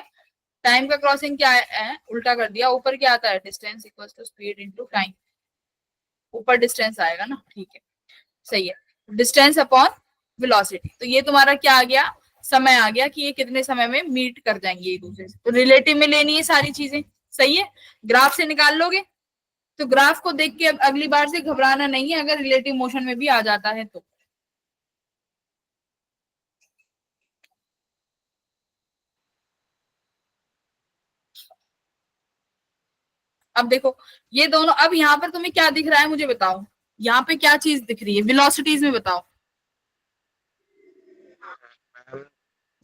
टाइम का क्रॉसिंग क्या है, उल्टा कर दिया, ऊपर क्या आता है, distance equals to speed into time, ऊपर डिस्टेंस आएगा ना, ठीक है, सही है। डिस्टेंस अपॉन वेलोसिटी, तो ये तुम्हारा क्या आ गया, समय आ गया कि ये कितने समय में मीट कर जाएंगे एक दूसरे से। तो रिलेटिव में लेनी है सारी चीजें, सही है। ग्राफ से निकाल लोगे, तो ग्राफ को देख के अब अगली बार से घबराना नहीं है अगर रिलेटिव मोशन में भी आ जाता है तो। अब देखो ये दोनों, अब यहाँ पर तुम्हें क्या दिख रहा है मुझे बताओ, यहाँ पे क्या चीज दिख रही है वेलोसिटीज में, बताओ।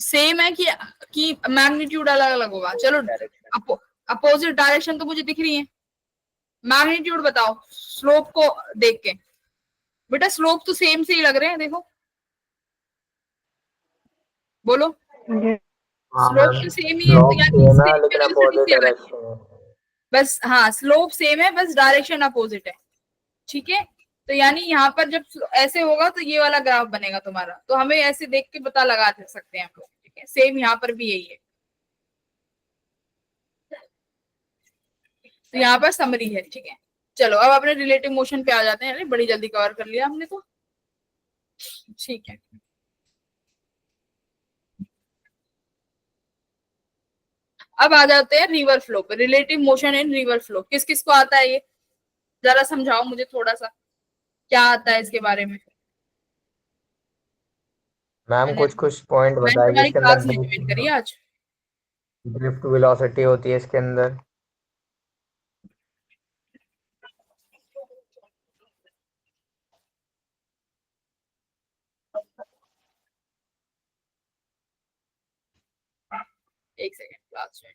सेम है कि मैग्नीट्यूड अलग अलग होगा? चलो अपोजिट डायरेक्शन तो मुझे दिख रही है, मैग्नीट्यूड बताओ स्लोप को देख के। बेटा स्लोप तो सेम से ही लग रहे हैं, देखो बोलो, स्लोप तो सेम ही है, तो यानी same लेकिन velocity अपोजिट से अलग है। डायरेक्शन है। बस हाँ, स्लोप सेम है, बस डायरेक्शन अपोजिट है, ठीक है। तो यानी यहाँ पर जब ऐसे होगा तो ये वाला ग्राफ बनेगा तुम्हारा, तो हमें ऐसे देख के पता लगा सकते हैं हम लोग, ठीक है। सेम यहाँ पर भी यही है, तो यहाँ पर समरी है, ठीक है। चलो अब अपने रिलेटिव मोशन पे आ जाते हैं, अरे बड़ी जल्दी कवर कर लिया हमने तो, ठीक है। अब आ जाते हैं रिवर फ्लो पे, relative motion in river flow. किस किस को आता है ये, जरा समझाओ मुझे थोड़ा सा, क्या आता है इसके बारे में। मैम कुछ कुछ पॉइंट मैंने बताएगी तुम्हारी इसके क्लास अंदर, नहीं ज्वाइन करी आज। ड्रिफ्ट वेलोसिटी होती है इसके अंदर। एक सेकेंड, क्लास ज्वाइन।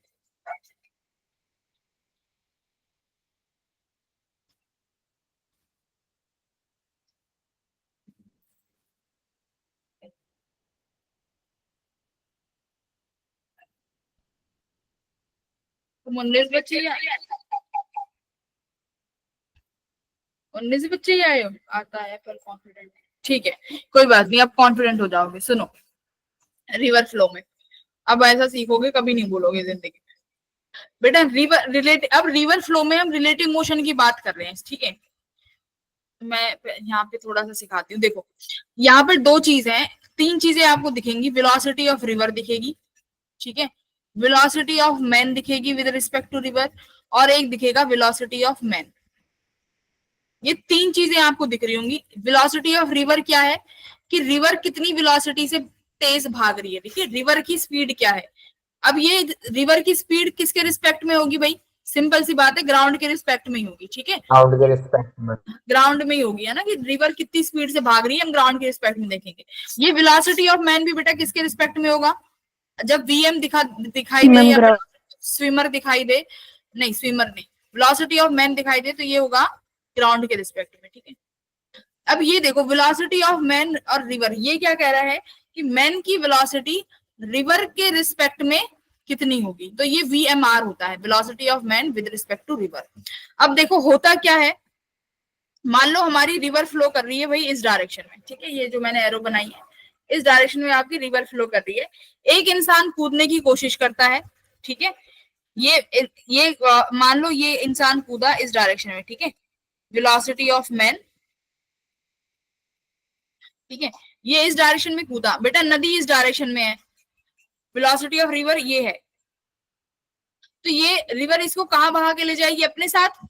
तुम 19 बच्चे ही आए, 19 बच्चे ही आए हो, आता है पर कॉन्फिडेंट, ठीक है कोई बात नहीं, अब कॉन्फिडेंट हो जाओगे। सुनो, रिवर फ्लो में अब ऐसा सीखोगे कभी नहीं बोलोगे जिंदगी में। बेटा रिवर रिलेटिव, अब रिवर फ्लो में हम रिलेटिव मोशन की बात कर रहे हैं, ठीक है। मैं यहाँ पे थोड़ा सा सिखाती हूँ, देखो यहाँ पर दो चीज हैं, तीन चीजें आपको दिखेंगी, वेलोसिटी ऑफ रिवर दिखेगी, ठीक है, वेलोसिटी ऑफ मैन दिखेगी विद रिस्पेक्ट टू रिवर, और एक दिखेगा वेलोसिटी ऑफ मैन। ये तीन चीजें आपको दिख रही होंगी। वेलोसिटी ऑफ रिवर क्या है कि रिवर कितनी वेलोसिटी से तेज भाग रही है, देखिए रिवर की स्पीड क्या है। अब ये रिवर की स्पीड किसके रिस्पेक्ट में होगी भाई, सिंपल सी बात है, ग्राउंड के रिस्पेक्ट में ही होगी, ठीक है। ग्राउंड के रिस्पेक्ट में, ग्राउंड में ही होगी, है ना, कि रिवर कितनी स्पीड से भाग रही है हम ग्राउंड के रिस्पेक्ट में देखेंगे। ये वेलोसिटी ऑफ मैन भी बेटा किसके रिस्पेक्ट में होगा, जब वीएम दिखाई दे या स्विमर दिखाई दे, नहीं स्विमर नहीं, वेलोसिटी ऑफ मैन दिखाई दे तो ये होगा ग्राउंड के रिस्पेक्ट में, ठीक है। अब ये देखो वेलोसिटी ऑफ मैन और रिवर, ये क्या कह रहा है कि मैन की वेलोसिटी रिवर के रिस्पेक्ट में कितनी होगी, तो ये VMR होता है, velocity of man with respect to river. अब देखो होता क्या है, मान लो हमारी रिवर फ्लो कर रही है भाई इस डायरेक्शन में, ठीक है, ये जो मैंने एरो बनाई है इस डायरेक्शन में आपकी रिवर फ्लो कर रही है। एक इंसान कूदने की कोशिश करता है, ठीक है, ये मान लो ये इंसान कूदा इस डायरेक्शन में, ठीक है, वेलोसिटी ऑफ मैन, ठीक है, ये इस डायरेक्शन में कूदा, बेटा नदी इस डायरेक्शन में है, वेलोसिटी ऑफ रिवर ये है, तो ये रिवर इसको कहां बहा के ले जाएगी, अपने साथ।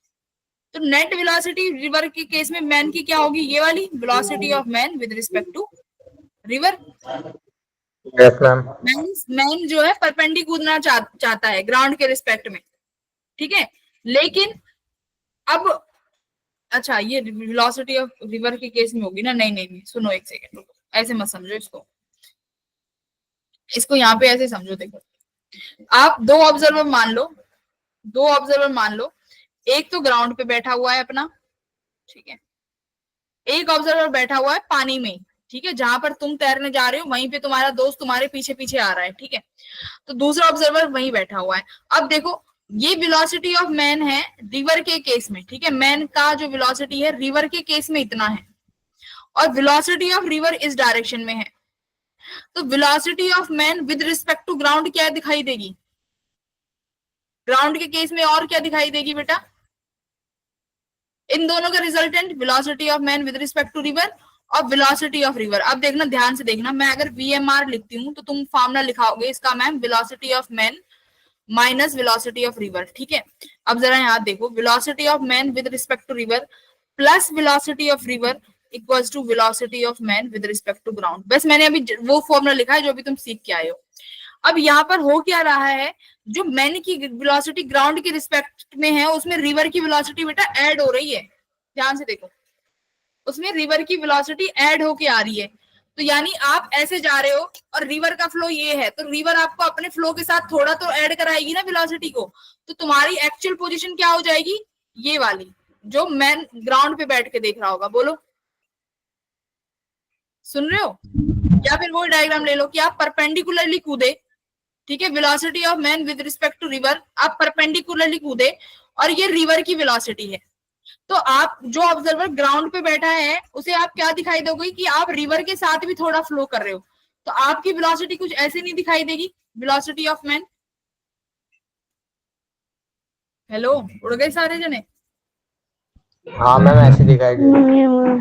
तो नेट वेलोसिटी रिवर के केस में मैन की क्या होगी, ये वाली velocity of man with respect to river. Yes ma'am. Man जो है परपेंडिकुलर कूदना चाहता है ग्राउंड के रिस्पेक्ट में, ठीक है, लेकिन अब अच्छा ये वेलोसिटी ऑफ रिवर के केस में होगी ना? नहीं नहीं नहीं, सुनो एक सेकेंड रुको, ऐसे मत समझो इसको, इसको यहाँ पे ऐसे समझो। देखो आप दो ऑब्जर्वर मान लो, दो ऑब्जर्वर मान लो, एक तो ग्राउंड पे बैठा हुआ है अपना, ठीक है, एक ऑब्जर्वर बैठा हुआ है पानी में, ठीक है, जहां पर तुम तैरने जा रहे हो वहीं पे तुम्हारा दोस्त तुम्हारे पीछे पीछे आ रहा है, ठीक है, तो दूसरा ऑब्जर्वर वहीं बैठा हुआ है। अब देखो ये वेलोसिटी ऑफ मैन है रिवर के केस में, ठीक है, मैन का जो वेलोसिटी है रिवर के केस में इतना है, और वेलोसिटी ऑफ रिवर इस डायरेक्शन में है, तो velocity of man with respect to ground क्या दिखाई देगी? ग्राउंड के केस में और क्या दिखाई देगी बेटा? इन दोनों का resultant velocity of man with respect to river और वेलोसिटी ऑफ रिवर। अब देखना, ध्यान से देखना, मैं अगर VMR लिखती हूँ तो तुम फॉर्मूला लिखाओगे इसका ma'am, velocity of man minus velocity of river, ठीक है। अब जरा यहाँ देखो, velocity of man with respect to river plus velocity of river equals to velocity of man with respect to ground. बस मैंने अभी वो फॉर्मूला लिखा है जो भी तुम सीख के आए हो। अब यहाँ पर हो क्या रहा है, जो मैन की वेलोसिटी ग्राउंड के रिस्पेक्ट में है उसमें रिवर की वेलोसिटी बेटा ऐड हो रही है, ध्यान से देखो, उसमें रिवर की वेलोसिटी ऐड होके आ रही है। तो यानी आप ऐसे जा रहे हो और रिवर का फ्लो ये है, तो रिवर आपको अपने फ्लो के साथ थोड़ा तो ऐड कराएगी ना वेलोसिटी को, तो तुम्हारी एक्चुअल पोजीशन क्या हो जाएगी? ये वाली जो मैन ग्राउंड पे बैठ के देख रहा होगा। बोलो सुन रहे हो? या फिर वो डायग्राम ले लो कि आप परपेंडिकुलरली कूदे, ठीक है, velocity of man with respect to river, आप परपेंडिकुलरली कूदे और ये रिवर की वेलोसिटी है, तो आप जो ऑब्जर्वर ग्राउंड पे बैठा है उसे आप क्या दिखाई दोगे कि आप रिवर के साथ भी थोड़ा फ्लो कर रहे हो, तो आपकी वेलोसिटी कुछ ऐसे नहीं दिखाई देगी, वेलोसिटी ऑफ मैन। हेलो, उड़ गए सारे जने? हाँ मैम ऐसे दिखाएगी।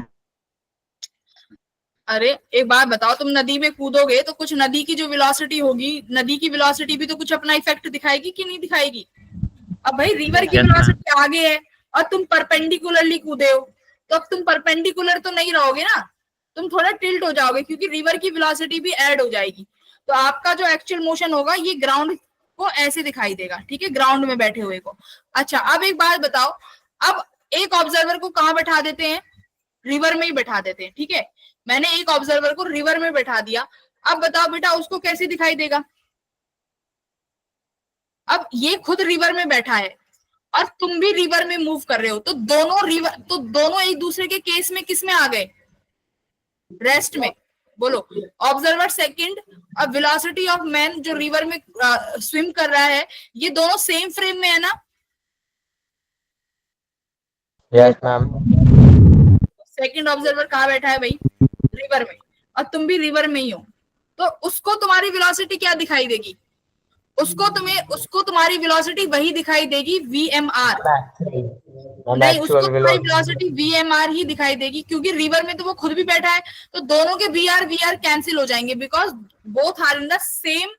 अरे एक बात बताओ, तुम नदी में कूदोगे तो कुछ नदी की जो वेलोसिटी होगी, नदी की वेलोसिटी भी तो कुछ अपना इफेक्ट दिखाएगी कि नहीं दिखाएगी? अब भाई रिवर की वेलोसिटी आगे है और तुम परपेंडिकुलरली कूदे हो, तो अब तुम परपेंडिकुलर तो नहीं रहोगे ना, तुम थोड़ा टिल्ट हो जाओगे क्योंकि रिवर की वेलोसिटी भी ऐड हो जाएगी, तो आपका जो एक्चुअल मोशन होगा ये ग्राउंड को ऐसे दिखाई देगा, ठीक है, ग्राउंड में बैठे हुए को। अच्छा अब एक बात बताओ, अब एक ऑब्जर्वर को कहाँ बैठा देते हैं? रिवर में ही बैठा देते हैं, ठीक है, मैंने एक ऑब्जर्वर को रिवर में बैठा दिया, अब बताओ बेटा उसको कैसे दिखाई देगा? अब ये खुद रिवर में बैठा है और तुम भी रिवर में मूव कर रहे हो, तो दोनों एक दूसरे के केस में किस में आ गए? रेस्ट में। बोलो, ऑब्जर्वर सेकंड और वेलोसिटी ऑफ मैन जो रिवर में स्विम कर रहा है, ये दोनों सेम फ्रेम में है ना? Yes ma'am. सेकंड ऑब्जर्वर कहाँ बैठा है भाई? रिवर में, और तुम भी रिवर में ही हो, तो उसको तुम्हारी वेलोसिटी क्या दिखाई देगी? उसको तुम्हारी वेलोसिटी वही दिखाई देगी VMR, नहीं उसको तुम्हारी वेलोसिटी VMR ही दिखाई देगी, क्योंकि रिवर में तो वो खुद भी बैठा है, तो दोनों के VR कैंसिल हो जाएंगे because both are in the same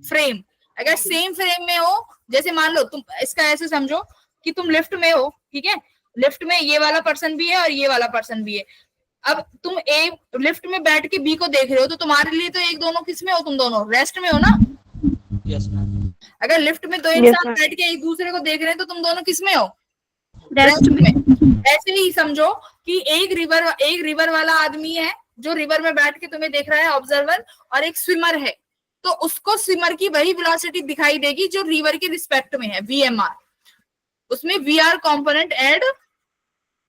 frame. अगर सेम फ्रेम में हो, जैसे मान लो तुम इसका ऐसे समझो कि तुम लिफ्ट में हो, ठीक है, लिफ्ट में ये वाला पर्सन भी है और ये वाला पर्सन भी है, अब तुम ए लिफ्ट में बैठ के बी को देख रहे हो, तो तुम्हारे लिए तो एक दोनों किस में हो? तुम दोनों रेस्ट में हो ना? Yes ma'am. अगर लिफ्ट में दो इंसान बैठ के एक दूसरे को देख रहे हैं तो तुम दोनों किस में हो? रेस्ट में। ऐसे ही समझो कि एक रिवर वाला आदमी है जो रिवर में बैठ के तुम्हें देख रहा है ऑब्जर्वर, और एक स्विमर है, तो उसको स्विमर की वही वेलोसिटी दिखाई देगी जो रिवर के रिस्पेक्ट में है, VMR, उसमें VR कंपोनेंट ऐड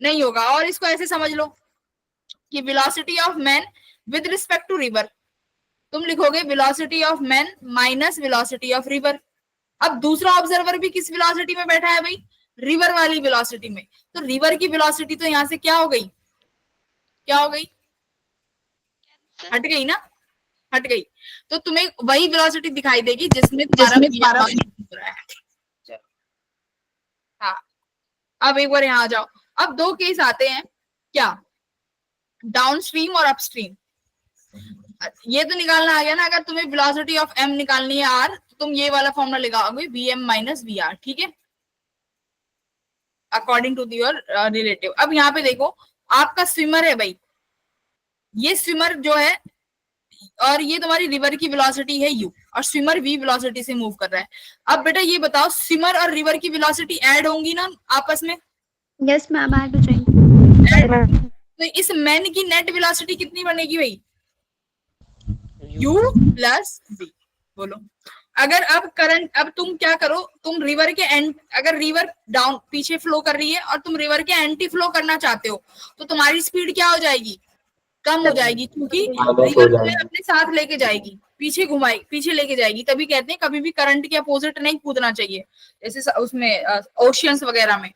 नहीं होगा। और इसको ऐसे समझ लो कि velocity of man with respect to river, तुम लिखोगे velocity of man minus velocity of river. अब दूसरा ऑब्जर्वर भी किस वेलोसिटी में बैठा है भाई? रिवर वाली वेलोसिटी में, तो रिवर की वेलोसिटी तो यहाँ से क्या हो गई? क्या हो गई? हट गई ना? हट गई, तो तुम्हें वही वेलोसिटी दिखाई देगी जिसमें तुम्हारा है। हाँ, अब एक बार यहाँ आ जाओ। अब दो केस आते हैं, क्या? डाउनस्ट्रीम और अपस्ट्रीम। ये तो निकालना आ गया ना, अगर तुम्हें वेलोसिटी ऑफ m निकालनी है r, तो तुम ये वाला फॉर्मूला लगाओगे VM माइनस VR, ठीक है, अकॉर्डिंग टू योर रिलेटिव। अब यहाँ पे देखो, आपका स्विमर है भाई, ये स्विमर जो है, और ये तुम्हारी रिवर की वेलोसिटी है u, और स्विमर v वेलोसिटी से मूव कर रहा है। अब बेटा ये बताओ, स्विमर और रिवर की वेलोसिटी ऐड होंगी ना आपस में? Yes, ma'am. I have to join. तो इस मैन की नेट वेलोसिटी कितनी बनेगी भाई? u plus v। बोलो, अगर अब करंट, अब तुम क्या करो, तुम रिवर के एंड, अगर रिवर डाउन पीछे फ्लो कर रही है और तुम रिवर के एंटी फ्लो करना चाहते हो, तो तुम्हारी स्पीड क्या हो जाएगी? कम हो जाएगी, क्योंकि रिवर तुम्हें अपने साथ लेके जाएगी, पीछे घुमाई, पीछे लेके जाएगी। तभी कहते हैं कभी भी करंट के अपोजिट नहीं कूदना चाहिए। जैसे उसमें ओशियंस वगैरह में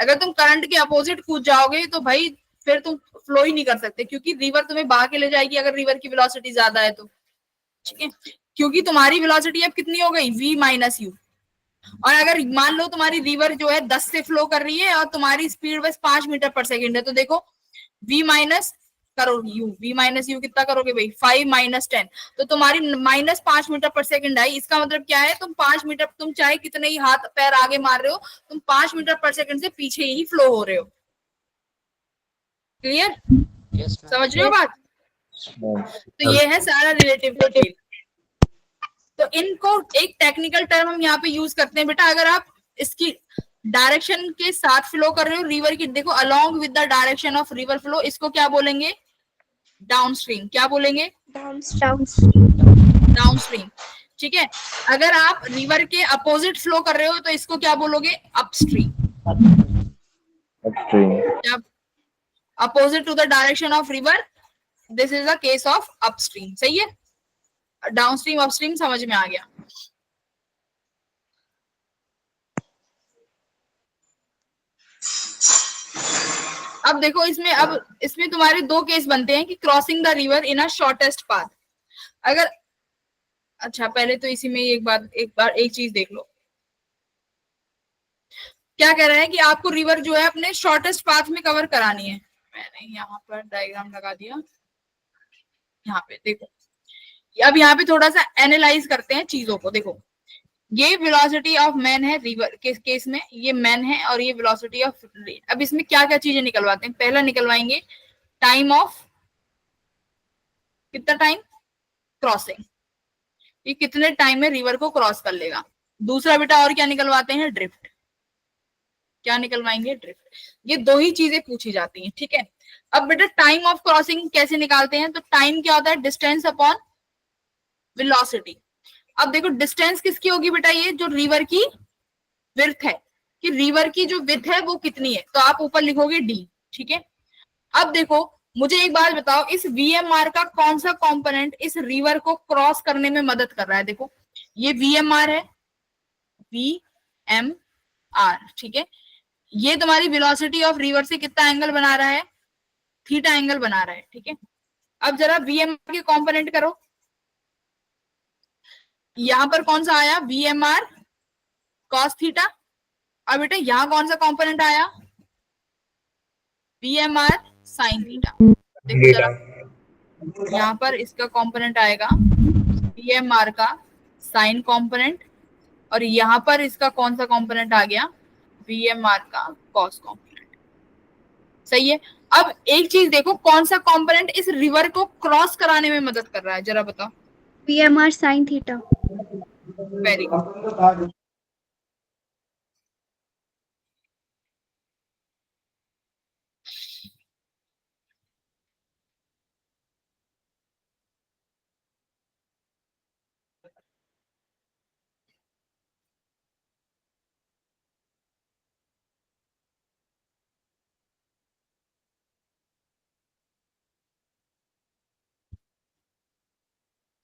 अगर तुम करंट के अपोजिट कूद जाओगे तो भाई फिर तुम फ्लो ही नहीं कर सकते, क्योंकि रिवर तुम्हें बहा के ले जाएगी अगर रिवर की वेलोसिटी ज्यादा है तो। ठीक है, क्योंकि तुम्हारी वेलोसिटी अब कितनी हो गई? v minus you. और अगर मान लो तुम्हारी रिवर जो है 10 से फ्लो कर रही है और तुम्हारी स्पीड बस 5 मीटर पर सेकेंड है, तो देखो v माइनस करो u, v माइनस यू कितना करोगे भाई? 5 माइनस 10, तो तुम्हारी माइनस 5 मीटर पर सेकेंड आई। इसका मतलब क्या है? तुम 5 मीटर, तुम चाहे कितने ही हाथ पैर आगे मार रहे हो, तुम 5 मीटर पर सेकेंड से पीछे ही फ्लो हो रहे हो। क्लियर? समझ रहे हो बात? तो ये है सारा रिलेटिव फील्ड। तो इनको एक टेक्निकल टर्म हम यहाँ पे यूज करते हैं बेटा। अगर आप इसकी डायरेक्शन के साथ फ्लो कर रहे हो रिवर की, देखो along with the direction of river flow, इसको क्या बोलेंगे? डाउनस्ट्रीम। क्या बोलेंगे? डाउनस्ट्रीम। ठीक है, अगर आप रिवर के अपोजिट फ्लो कर रहे हो तो इसको क्या बोलोगे? Upstream. Opposite to the direction of river, this is the case of upstream. सही है, डाउनस्ट्रीम अपस्ट्रीम समझ में आ गया। अब देखो इसमें, अब इसमें तुम्हारे दो केस बनते हैं कि crossing the river in a shortest path. अगर, अच्छा पहले तो इसी में एक चीज देख लो। क्या कह रहा है कि आपको रिवर जो है अपने शॉर्टेस्ट पाथ में कवर करानी है। मैंने यहाँ पर डायग्राम लगा दिया, यहाँ पे देखो। अब यहाँ पे थोड़ा सा एनालाइज करते हैं चीजों को। देखो, ये वेलोसिटी ऑफ मैन है रिवर के केस में, ये मैन है और ये वेलोसिटी ऑफ रेन। अब इसमें क्या क्या चीजें निकलवाते हैं? पहला निकलवाएंगे टाइम ऑफ, कितना टाइम क्रॉसिंग, ये कितने टाइम में रिवर को क्रॉस कर लेगा। दूसरा बेटा और क्या निकलवाते हैं? ड्रिफ्ट। क्या निकलवाएंगे? ड्रिफ्ट। ये दो ही चीजें पूछी जाती हैं। ठीक है, अब बेटा टाइम ऑफ क्रॉसिंग कैसे निकालते हैं? तो टाइम क्या होता है? Distance upon velocity. अब देखो डिस्टेंस किसकी होगी बेटा? ये जो रिवर की विड्थ है, कि रिवर की जो विड्थ है वो कितनी है, तो आप ऊपर लिखोगे d। ठीक है, अब देखो मुझे एक बात बताओ, इस VMR का कौन सा कंपोनेंट इस रिवर को क्रॉस करने में मदद कर रहा है? देखो ये VMR है, VMR। ठीक है, ये तुम्हारी वेलोसिटी ऑफ रिवर से कितना एंगल बना रहा है? थीटा एंगल बना रहा है। ठीक है, अब जरा VMR के कंपोनेंट करो। यहां पर कौन सा आया? VMR cos theta. अब बेटा यहां कौन सा कंपोनेंट आया? VMR sin theta. देखो जरा, यहां पर इसका कंपोनेंट आएगा VMR का साइन कंपोनेंट, और यहां पर इसका कौन सा कंपोनेंट आ गया? VMR का cos कंपोनेंट। सही है, अब एक चीज देखो, कौन सा कंपोनेंट इस रिवर को क्रॉस कराने में मदद कर रहा है, जरा बताओ। VMR sin theta. Very good.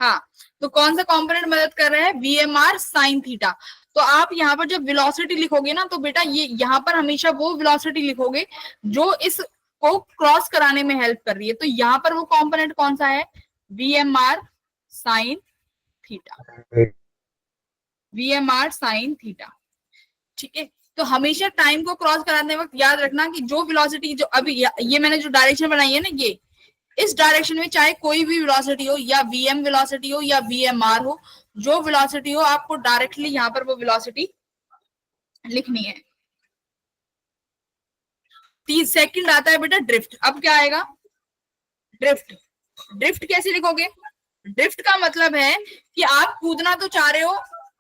हाँ, तो कौन सा कंपोनेंट मदद कर रहा है? VMR sin theta. तो आप यहाँ पर जब वेलोसिटी लिखोगे ना, तो बेटा ये यहाँ पर हमेशा वो वेलोसिटी लिखोगे जो इस को क्रॉस कराने में हेल्प कर रही है। तो यहाँ पर वो कंपोनेंट कौन सा है? VMR sin theta. VMR sin theta. ठीक है, तो हमेशा टाइम को क्रॉस कराने वक्त याद रखना कि जो वेलोसिटी, जो अभी ये मैंने जो डायरेक्शन बनाई है ना, ये इस डायरेक्शन में चाहे कोई भी वेलोसिटी हो, या VM वेलोसिटी हो या VMR हो, जो वेलोसिटी हो आपको डायरेक्टली यहाँ पर वो वेलोसिटी लिखनी है। 30 सेकंड आता है बेटा ड्रिफ्ट। अब क्या आएगा? ड्रिफ्ट। ड्रिफ्ट कैसे लिखोगे? ड्रिफ्ट का मतलब है कि आप कूदना तो चाह रहे हो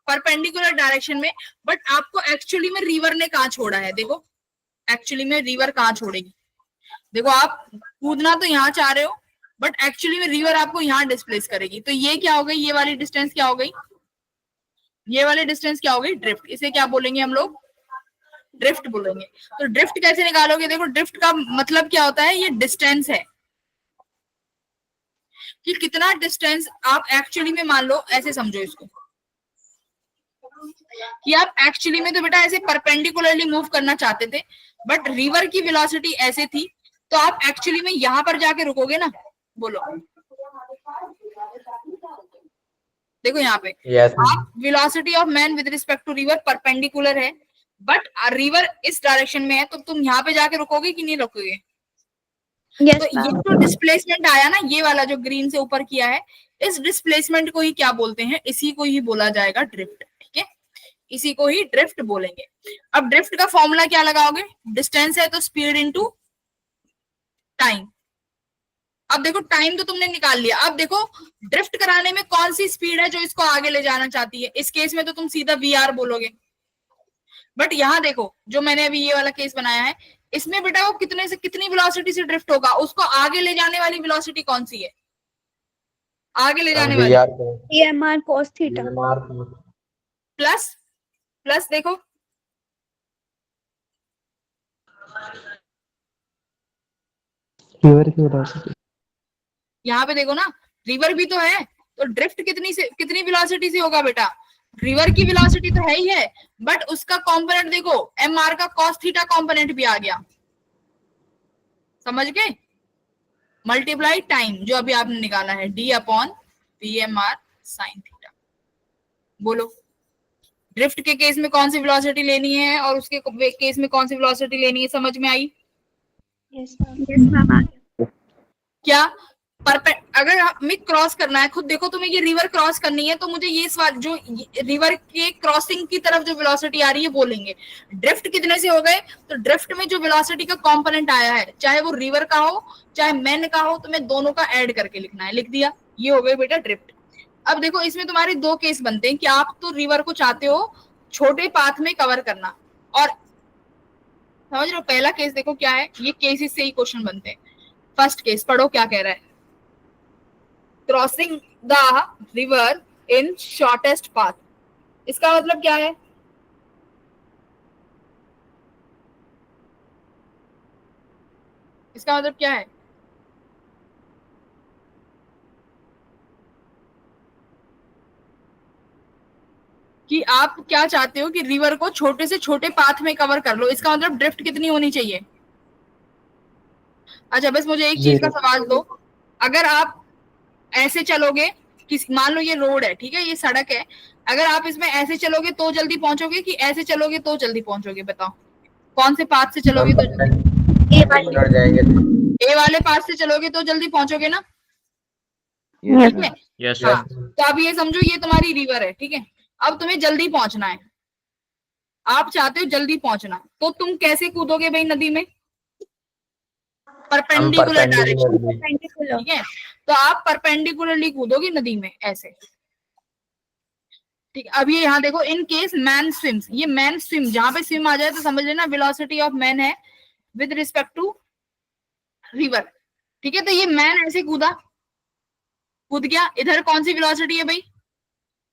परपेंडिकुलर डायरेक्शन में, बट आपको एक्चुअली में रिवर ने कहाँ छोड़ा है। देखो एक्चुअली में रिवर कहाँ छोड़ेगी। देखो आप कूदना तो यहाँ चाह रहे हो, बट एक्चुअली में रिवर आपको यहाँ डिस्प्लेस करेगी। तो ये क्या हो गई, ये वाली डिस्टेंस क्या हो गई, ये वाली डिस्टेंस क्या हो गई, ड्रिफ्ट। इसे क्या बोलेंगे हम लोग, ड्रिफ्ट बोलेंगे। तो ड्रिफ्ट कैसे निकालोगे, देखो ड्रिफ्ट का मतलब क्या होता है, ये डिस्टेंस है कि कितना डिस्टेंस आप एक्चुअली में, मान लो ऐसे समझो इसको कि आप एक्चुअली में तो बेटा ऐसे परपेंडिकुलरली मूव करना चाहते थे, बट रिवर की वेलोसिटी ऐसे थी, तो आप एक्चुअली में यहां पर जाके रुकोगे ना। बोलो, देखो यहाँ पे यस आप velocity of man with respect to river perpendicular है, बट रिवर इस डायरेक्शन में है, तो तुम यहाँ पे जाके रुकोगे कि नहीं रुकोगे। Yes, तो ये ma'am. जो डिस्प्लेसमेंट आया ना, ये वाला जो ग्रीन से ऊपर किया है, इस डिस्प्लेसमेंट को ही क्या बोलते हैं, इसी को ही बोला जाएगा ड्रिफ्ट। ठीक है, इसी को ही ड्रिफ्ट बोलेंगे। अब ड्रिफ्ट का फॉर्मूला क्या लगाओगे, डिस्टेंस है तो स्पीड इनटू टाइम। अब देखो टाइम तो तुमने निकाल लिया, अब देखो ड्रिफ्ट कराने में कौन सी स्पीड है जो इसको आगे ले जाना चाहती है। इस केस में तो तुम सीधा वीआर बोलोगे, बट यहाँ देखो जो मैंने अभी ये वाला केस बनाया है, इसमें बेटा वो कितने से कितनी वेलोसिटी से ड्रिफ्ट होगा, उसको आगे ले जाने वाली वेलोसिटी कौन सी है, आगे ले जाने वाली VR PMR cos theta. Plus plus देखो रिवर की वेलोसिटी। यहाँ पे देखो ना, रिवर भी तो है, तो ड्रिफ्ट कितनी वेलोसिटी से होगा बेटा, रिवर की वेलोसिटी तो है ही है, बट उसका कंपोनेंट देखो, mr का cos थीटा कंपोनेंट भी आ गया, समझ गए, मल्टीप्लाई टाइम जो अभी आपने निकाला है d upon VMR sin theta. बोलो ड्रिफ्ट के केस में कौन सी वेलोसिटी लेनी है और उसके केस में कौन सी वेलोसिटी लेनी है, समझ में आई Yes, ma'am. Yes, ma'am. क्या। अगर हमें क्रॉस करना है, खुद देखो तुम्हें ये रिवर क्रॉस करनी है, तो मुझे ये सवाल जो रिवर के क्रॉसिंग की तरफ जो वेलोसिटी आ रही है वो लेंगे। ड्रिफ्ट कितने से हो गए, तो ड्रिफ्ट में जो वेलोसिटी का कंपोनेंट आया है, चाहे वो रिवर का हो चाहे मैन का हो, तुम्हें दोनों का ऐड करके लिखना है, लिख दिया, ये हो गए बेटा ड्रिफ्ट। अब देखो इसमें तुम्हारे दो केस बनते हैं कि आप तो रिवर को चाहते हो छोटे पाथ में कवर करना, और समझ रहे हो पहला केस देखो क्या है, ये केसेस से ही क्वेश्चन बनते हैं। फर्स्ट केस पढ़ो क्या कह रहा है, crossing the river in shortest path. इसका मतलब क्या है, इसका मतलब क्या है, कि आप क्या चाहते हो कि रिवर को छोटे से छोटे पाथ में कवर कर लो। इसका मतलब ड्रिफ्ट कितनी होनी चाहिए। अच्छा बस मुझे एक चीज का सवाल दो, अगर आप ऐसे चलोगे, मान लो ये रोड है, ठीक है, ये सड़क है, अगर आप इसमें ऐसे चलोगे तो जल्दी पहुंचोगे कि ऐसे चलोगे तो जल्दी पहुंचोगे, बताओ कौन से पाथ से चलोगे तो जल्दी। ए वाले पाथ से चलोगे तो जल्दी पहुंचोगे ना, ठीक है। यस हाँ, तो अब ये समझो ये तुम्हारी रिवर है, ठीक है, अब तुम्हें जल्दी पहुंचना है, आप चाहते हो जल्दी पहुंचना, तो तुम कैसे कूदोगे भाई नदी में, परपेंडिकुलर डायरेक्शन, Perpendicular. ठीक है, तो आप परपेंडिकुलरली कूदोगे नदी में ऐसे, ठीक है। अब ये यहाँ देखो, इन केस मैन स्विम्स, ये मैन स्विम, जहां पे स्विम आ जाए तो समझ लेना वेलोसिटी ऑफ मैन है विद रिस्पेक्ट टू रिवर, ठीक है। तो ये मैन ऐसे कूद गया, इधर कौन सी वेलोसिटी है भाई,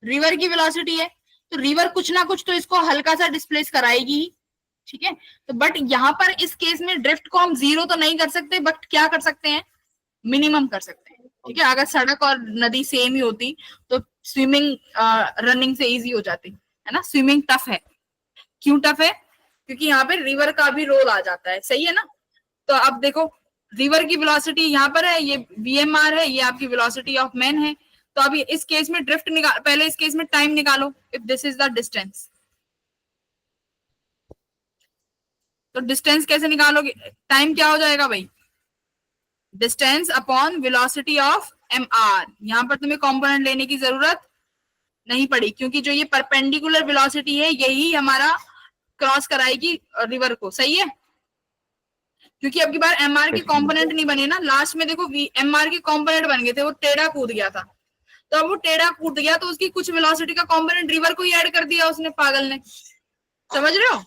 रिवर की वेलोसिटी है, तो रिवर कुछ ना कुछ तो इसको हल्का सा डिस्प्लेस कराएगी, ठीक है। तो बट यहाँ पर इस केस में ड्रिफ्ट को हम जीरो तो नहीं कर सकते, बट क्या कर सकते हैं, मिनिमम कर सकते हैं, ठीक है। अगर सड़क और नदी सेम ही होती तो स्विमिंग रनिंग से इजी हो जाती है ना। स्विमिंग टफ है, क्यों टफ है, क्योंकि यहाँ पे रिवर का भी रोल आ जाता है, सही है ना। तो अब देखो रिवर की वेलोसिटी यहाँ पर है, ये VMR है, ये आपकी वेलोसिटी ऑफ मैन है। तो अभी इस केस में ड्रिफ्ट निकाल, पहले इस केस में टाइम निकालो, if this is the distance, तो डिस्टेंस कैसे निकालोगे, टाइम क्या हो जाएगा भाई, distance upon velocity of mr। यहाँ पर तुम्हें कंपोनेंट लेने की जरूरत नहीं पड़ी, क्योंकि जो ये परपेंडिकुलर वेलोसिटी है यही हमारा क्रॉस कराएगी रिवर को, सही है। क्योंकि अब की बार mr के कंपोनेंट नहीं बने ना, लास्ट में देखो mr के कंपोनेंट बन गए थे, वो टेढ़ा कूद गया था, तो अब वो टेढ़ा कूद गया तो उसकी कुछ वेलोसिटी का कंपोनेंट रिवर को ही ऐड कर दिया उसने, पागल ने, समझ रहे हो।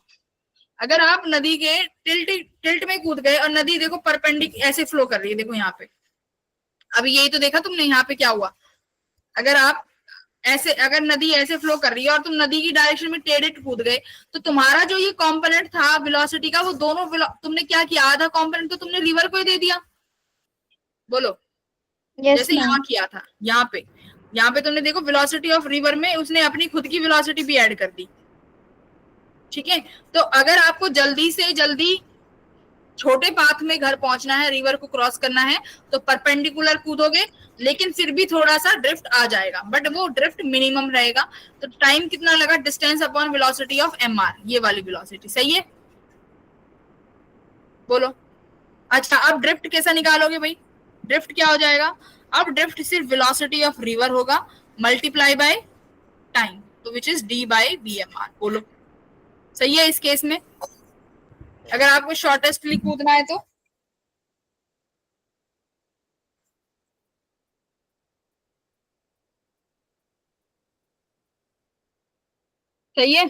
अगर आप नदी के टिल्ट में कूद गए और नदी देखो परपेंडिक ऐसे फ्लो कर रही है, देखो यहाँ पे, अभी यही तो देखा तुमने यहाँ पे क्या हुआ। अगर आप ऐसे, अगर नदी ऐसे फ्लो कर रही है और तुम नदी की डायरेक्शन में टेढ़े कूद गए, तो तुम्हारा जो ये कंपोनेंट था वेलोसिटी का, वो दोनों तुमने क्या किया, आधा कंपोनेंट तो तुमने रिवर को ही दे दिया। बोलो, यस जैसे यहाँ किया था, यहाँ पे तुमने देखो वेलोसिटी ऑफ रिवर में उसने अपनी खुद की वेलोसिटी भी ऐड कर दी। ठीक है, तो अगर आपको जल्दी से जल्दी छोटे पाथ में घर पहुंचना है, रिवर को क्रॉस करना है, तो परपेंडिकुलर कूदोगे, लेकिन फिर भी थोड़ा सा ड्रिफ्ट आ जाएगा, बट वो ड्रिफ्ट मिनिमम रहेगा। तो टाइम कितना लगा, distance upon velocity of mr, ये वाली वेलोसिटी। सही है, बोलो। अच्छा, अब ड्रिफ्ट कैसा निकालोगे भाई, ड्रिफ्ट क्या हो जाएगा, अब ड्रिफ्ट सिर्फ वेलोसिटी ऑफ रिवर होगा मल्टीप्लाई बाय टाइम, तो which is d by vmr। बोलो, सही है इस केस में, अगर आपको शॉर्टेस्टली कूदना है तो। सही है,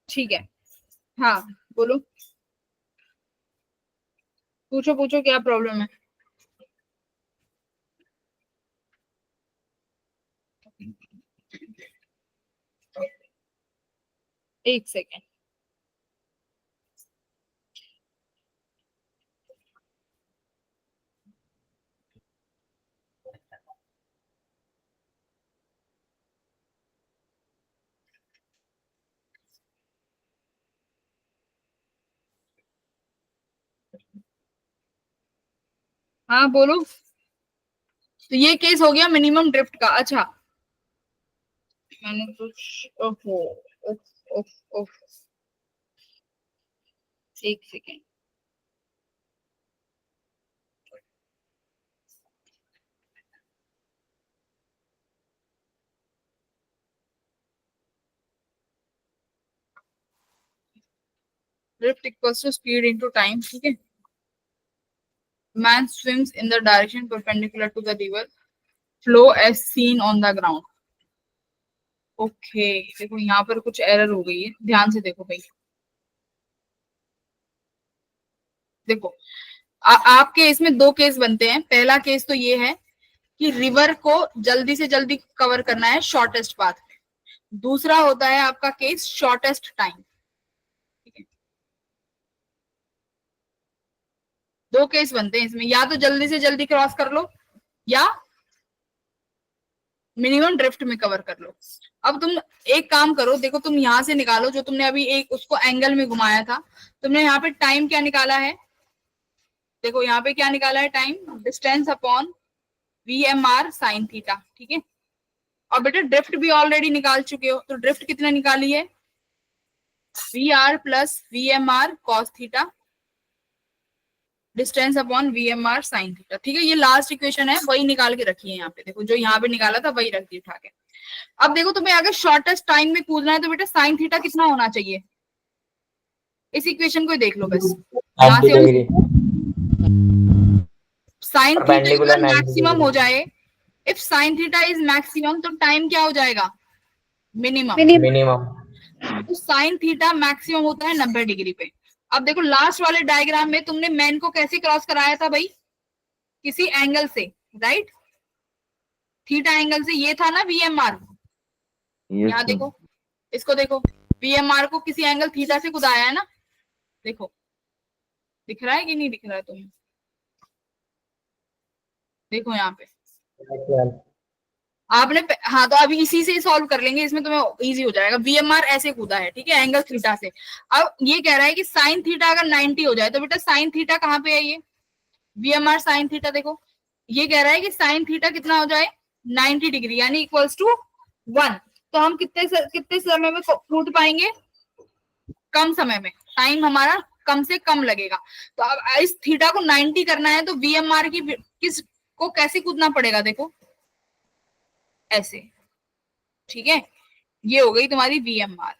ठीक है, हाँ बोलो, पूछो पूछो क्या प्रॉब्लम है। एक सेकेंड, हाँ बोलो। तो ये केस हो गया मिनिमम ड्रिफ्ट का। अच्छा, मैंने कुछ, ओहो, उफ, उफ, उफ, एक second, drift equals to speed into time. ठीक है, man swims in the direction perpendicular to the river flow as seen on the ground। Okay, देखो यहाँ पर कुछ एरर हो गई है, ध्यान से देखो भाई। देखो, आपके इसमें दो केस बनते हैं। पहला केस तो ये है कि रिवर को जल्दी से जल्दी कवर करना है शॉर्टेस्ट पाथ में। दूसरा होता है आपका केस शॉर्टेस्ट टाइम। ठीक है, दो केस बनते हैं इसमें, या तो जल्दी से जल्दी क्रॉस कर लो या मिनिमम ड्रिफ्ट में कवर कर लो। अब तुम एक काम करो, देखो तुम यहां से निकालो, जो तुमने अभी एक उसको एंगल में घुमाया था, तुमने यहाँ पे टाइम क्या निकाला है, देखो यहाँ पे क्या निकाला है, time distance upon VMR sine theta. ठीक है, और बेटा ड्रिफ्ट भी ऑलरेडी निकाल चुके हो, तो ड्रिफ्ट कितना निकाली है, VR plus VMR cos theta distance upon VMR sine theta. ठीक है, ये लास्ट इक्वेशन है, वही निकाल के रखी है यहाँ पे। देखो जो यहाँ पे निकाला था वही रख दी उठा के। अब देखो तुम्हें अगर शॉर्टेस्ट टाइम में कूदना है तो बेटा साइन थीटा कितना होना चाहिए, इस इक्वेशन को देख लो बस। यहाँ से साइन थीटा अगर मैक्सिमम हो जाए, if sine theta is maximum, तो टाइम क्या हो जाएगा, मिनिमम। मिनिमम। तो साइन थीटा मैक्सिमम होता है 90 डिग्री पे। अब देखो लास्ट वाले डायग्राम में तुमने मैन को कैसे क्रॉस कराया था भाई, किसी एंगल से, राइट, थीटा एंगल से, ये था ना VMR। यहाँ देखो, इसको देखो, VMR को किसी एंगल थीटा से कुदाया है ना, देखो दिख रहा है कि नहीं दिख रहा है तुम्हें, देखो यहाँ पे आपने, हाँ तो अभी इसी से सॉल्व कर लेंगे, इसमें तुम्हें इजी हो जाएगा। VMR ऐसे कूदा है, ठीक है, एंगल थीटा से। अब ये कह रहा है कि साइन थीटा अगर 90 हो जाए, तो बेटा साइन थीटा कहाँ पे है, ये VMR साइन थीटा। देखो ये कह रहा है कि साइन थीटा कितना हो जाए, 90 डिग्री, यानी इक्वल्स टू 1। तो हम कितने समय में कूद पाएंगे, कम समय में, टाइम हमारा कम से कम लगेगा। तो अब इस थीटा को 90 करना है, तो VMR की किस को कैसे कूदना पड़ेगा, देखो ऐसे। ठीक है, ये हो गई तुम्हारी VMR,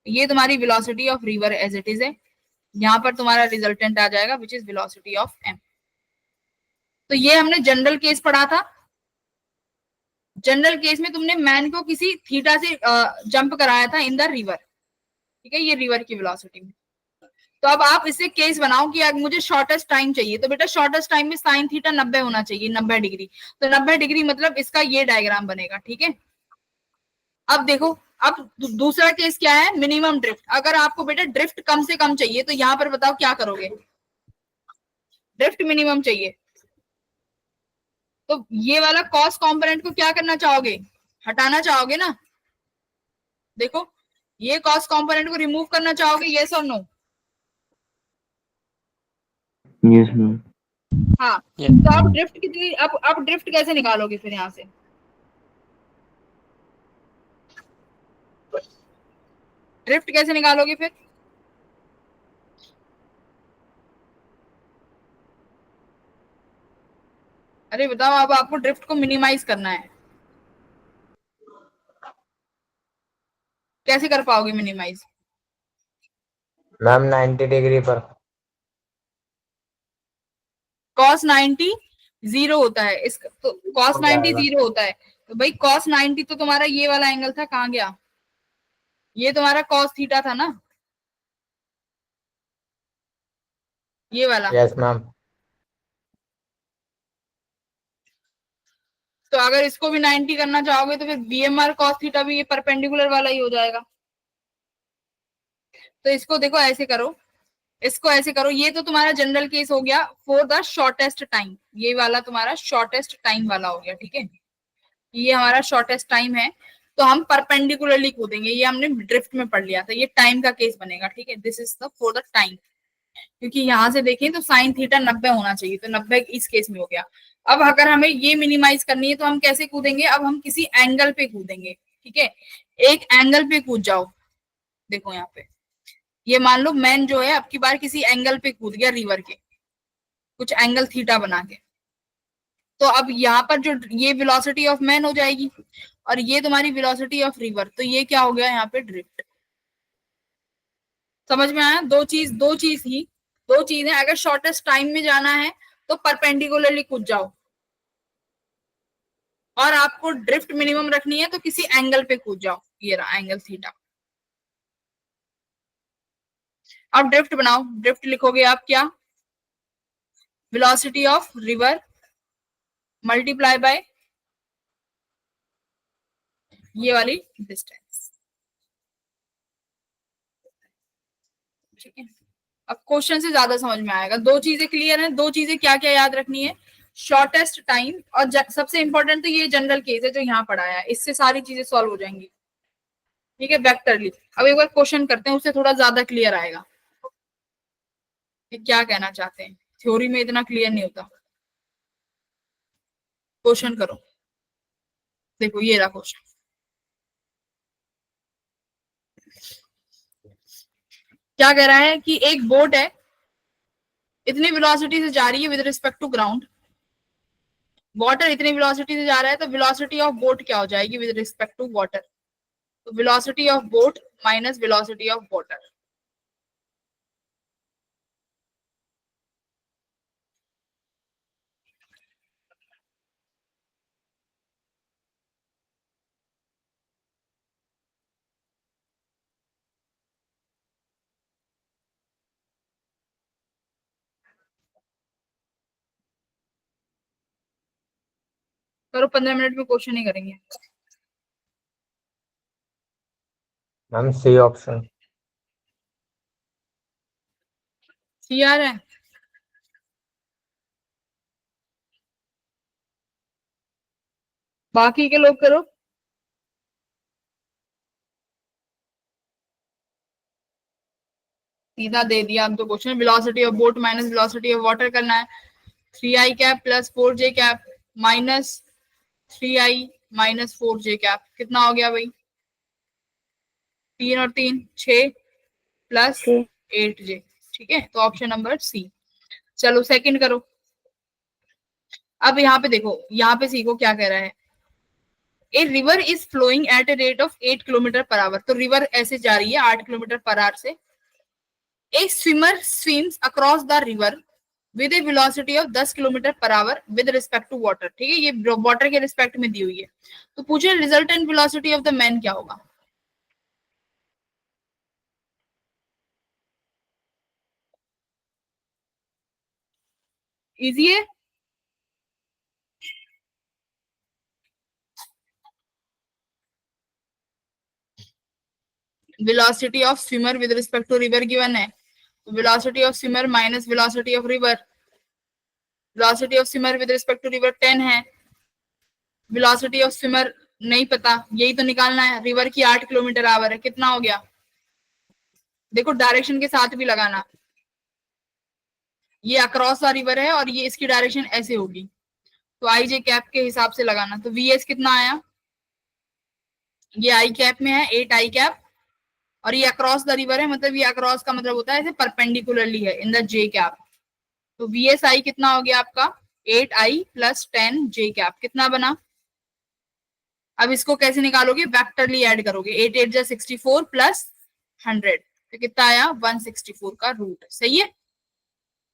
ये तुम्हारी velocity of river as it is है। यहाँ पर तुम्हारा रिजल्टेंट आ जाएगा which is velocity of m। तो ये हमने जनरल केस पढ़ा था। जनरल केस में तुमने मैन को किसी थीटा से जंप कराया था इन द रिवर, ठीक है, ये रिवर की वेलोसिटी में। तो अब आप इससे केस बनाओ कि अगर मुझे शॉर्टेस्ट टाइम चाहिए, तो बेटा शॉर्टेस्ट टाइम में साइन थीटा 90 होना चाहिए, 90 डिग्री। तो 90 डिग्री मतलब इसका ये डायग्राम बनेगा, ठीक है। अब देखो, अब दूसरा केस क्या है, मिनिमम ड्रिफ्ट। अगर आपको बेटा ड्रिफ्ट कम से कम चाहिए तो यहाँ पर बताओ क्या करोगे, ड्रिफ्ट मिनिमम चाहिए तो ये वाला कॉस कंपोनेंट को क्या करना चाहोगे, हटाना चाहोगे ना। देखो ये कॉस कंपोनेंट को रिमूव करना चाहोगे, यस और नो। Yes ma'am. हाँ Yes. तो आप ड्रिफ्ट कितनी, अब ड्रिफ्ट कैसे निकालोगे फिर यहाँ से, ड्रिफ्ट कैसे निकालोगे फिर, अरे बताओ, अब आपको ड्रिफ्ट को मिनिमाइज करना है, कैसे कर पाओगे मिनिमाइज। मैम 90 डिग्री पर। कॉस 90 जीरो होता है इसका, तो कॉस 90 जीरो होता है, तो भाई कॉस 90 तो तुम्हारा ये वाला एंगल था, कहाँ गया, ये तुम्हारा कॉस थीटा था ना, ये वाला। Yes ma'am. तो अगर इसको भी 90 करना चाहोगे तो फिर बीएमआर कॉस थीटा भी ये परपेंडिकुलर वाला ही हो जाएगा। तो इसको देखो ऐसे करो, इसको ऐसे करो, ये तो तुम्हारा जनरल केस हो गया फॉर द शॉर्टेस्ट टाइम, ये वाला तुम्हारा शॉर्टेस्ट टाइम वाला हो गया, ठीक है, ये हमारा शॉर्टेस्ट टाइम है। तो हम परपेंडिकुलरली कूदेंगे, ये हमने ड्रिफ्ट में पढ़ लिया था, ये टाइम का केस बनेगा, ठीक है, this is the for the time, क्योंकि यहां से देखें तो साइन थीटा 90 होना चाहिए, तो 90 इस केस में हो गया। अब अगर हमें ये मिनिमाइज करनी है तो हम कैसे कूदेंगे, अब हम किसी एंगल पे कूदेंगे, ठीक है, एक एंगल पे कूद जाओ। देखो यहाँ पे ये मान लो मैन जो है अब की बार किसी एंगल पे कूद गया रिवर के, कुछ एंगल थीटा बना के, तो अब यहाँ पर जो ये वेलोसिटी ऑफ मैन हो जाएगी और ये तुम्हारी वेलोसिटी ऑफ रिवर, तो ये क्या हो गया यहाँ पे ड्रिफ्ट। समझ में आया, दो चीज ही, दो चीजें, अगर शॉर्टेस्ट टाइम में जाना है तो परपेंडिकुलरली कूद जाओ, और आपको ड्रिफ्ट मिनिमम रखनी है तो किसी एंगल पे कूद जाओ, ये रहा एंगल थीटा। अब ड्रिफ्ट बनाओ, ड्रिफ्ट लिखोगे आप क्या, velocity of river multiply by ये वाली डिस्टेंस, ठीक है। अब क्वेश्चन से ज्यादा समझ में आएगा, दो चीजें क्लियर हैं, दो चीजें क्या क्या याद रखनी है, शॉर्टेस्ट टाइम और सबसे इंपॉर्टेंट तो ये जनरल केस है जो यहाँ पढ़ाया है, इससे सारी चीजें सॉल्व हो जाएंगी, ठीक है, वेक्टरली। अब एक बार क्वेश्चन करते हैं, उससे थोड़ा ज्यादा क्लियर आएगा कि क्या कहना चाहते हैं, थ्योरी में इतना क्लियर नहीं होता। क्वेश्चन करो, देखो ये रहा क्वेश्चन, क्या कह रहा है कि एक बोट है, इतनी वेलोसिटी से जा रही है with respect to ground, water इतनी वेलोसिटी से जा रहा है, तो वेलोसिटी ऑफ बोट क्या हो जाएगी विद रिस्पेक्ट टू वाटर, तो velocity of boat minus velocity of water. करो, 15 मिनट में क्वेश्चन ही करेंगे। Ma'am C option. सी आ रहा है, बाकी के लोग करो, सीधा दे दिया अब तो question, velocity of boat minus velocity of water करना है, 3i cap plus 4j cap minus 3i minus 4j cap, कितना हो गया भाई, 3 और 3 6 प्लस 8j, ठीक है, तो ऑप्शन नंबर सी। चलो सेकंड करो। अब यहाँ पे देखो, यहाँ पे सीखो क्या कह रहा है, a river is flowing at a rate of 8 kilometre per hour, तो रिवर ऐसे जा रही है 8 किलोमीटर पर आवर से, a swimmer swims across the river with a velocity of 10 kilometre per hour with respect to water, ठीक है, ये water के रिस्पेक्ट में दी हुई है। तो पूछे resultant velocity of the man क्या होगा, इजी है। Velocity of swimmer with respect to river given है, velocity of swimmer minus velocity of river, velocity of swimmer with respect to river 10 है, वेलोसिटी ऑफ स्विमर नहीं पता, यही तो निकालना है। रिवर की 8 किलोमीटर आवर है, कितना हो गया? देखो डायरेक्शन के साथ भी लगाना, ये अक्रॉस द रिवर है और ये इसकी डायरेक्शन ऐसे होगी, तो आई जे कैप के हिसाब से लगाना। तो वीएस कितना आया? ये आई कैप में है 8 आई कैप, और ये अक्रॉस द रिवर है, मतलब ये अक्रॉस का मतलब होता है ऐसे परपेंडिकुलरली है इन द जे कैप। तो वीएस आई कितना हो गया आपका? 8 आई प्लस 10 जे कैप, कितना बना? अब इसको कैसे निकालोगे? वेक्टरली ऐड करोगे, 8 8 जा 64 प्लस 100, तो कितना आया? 164 का रूट। सही है।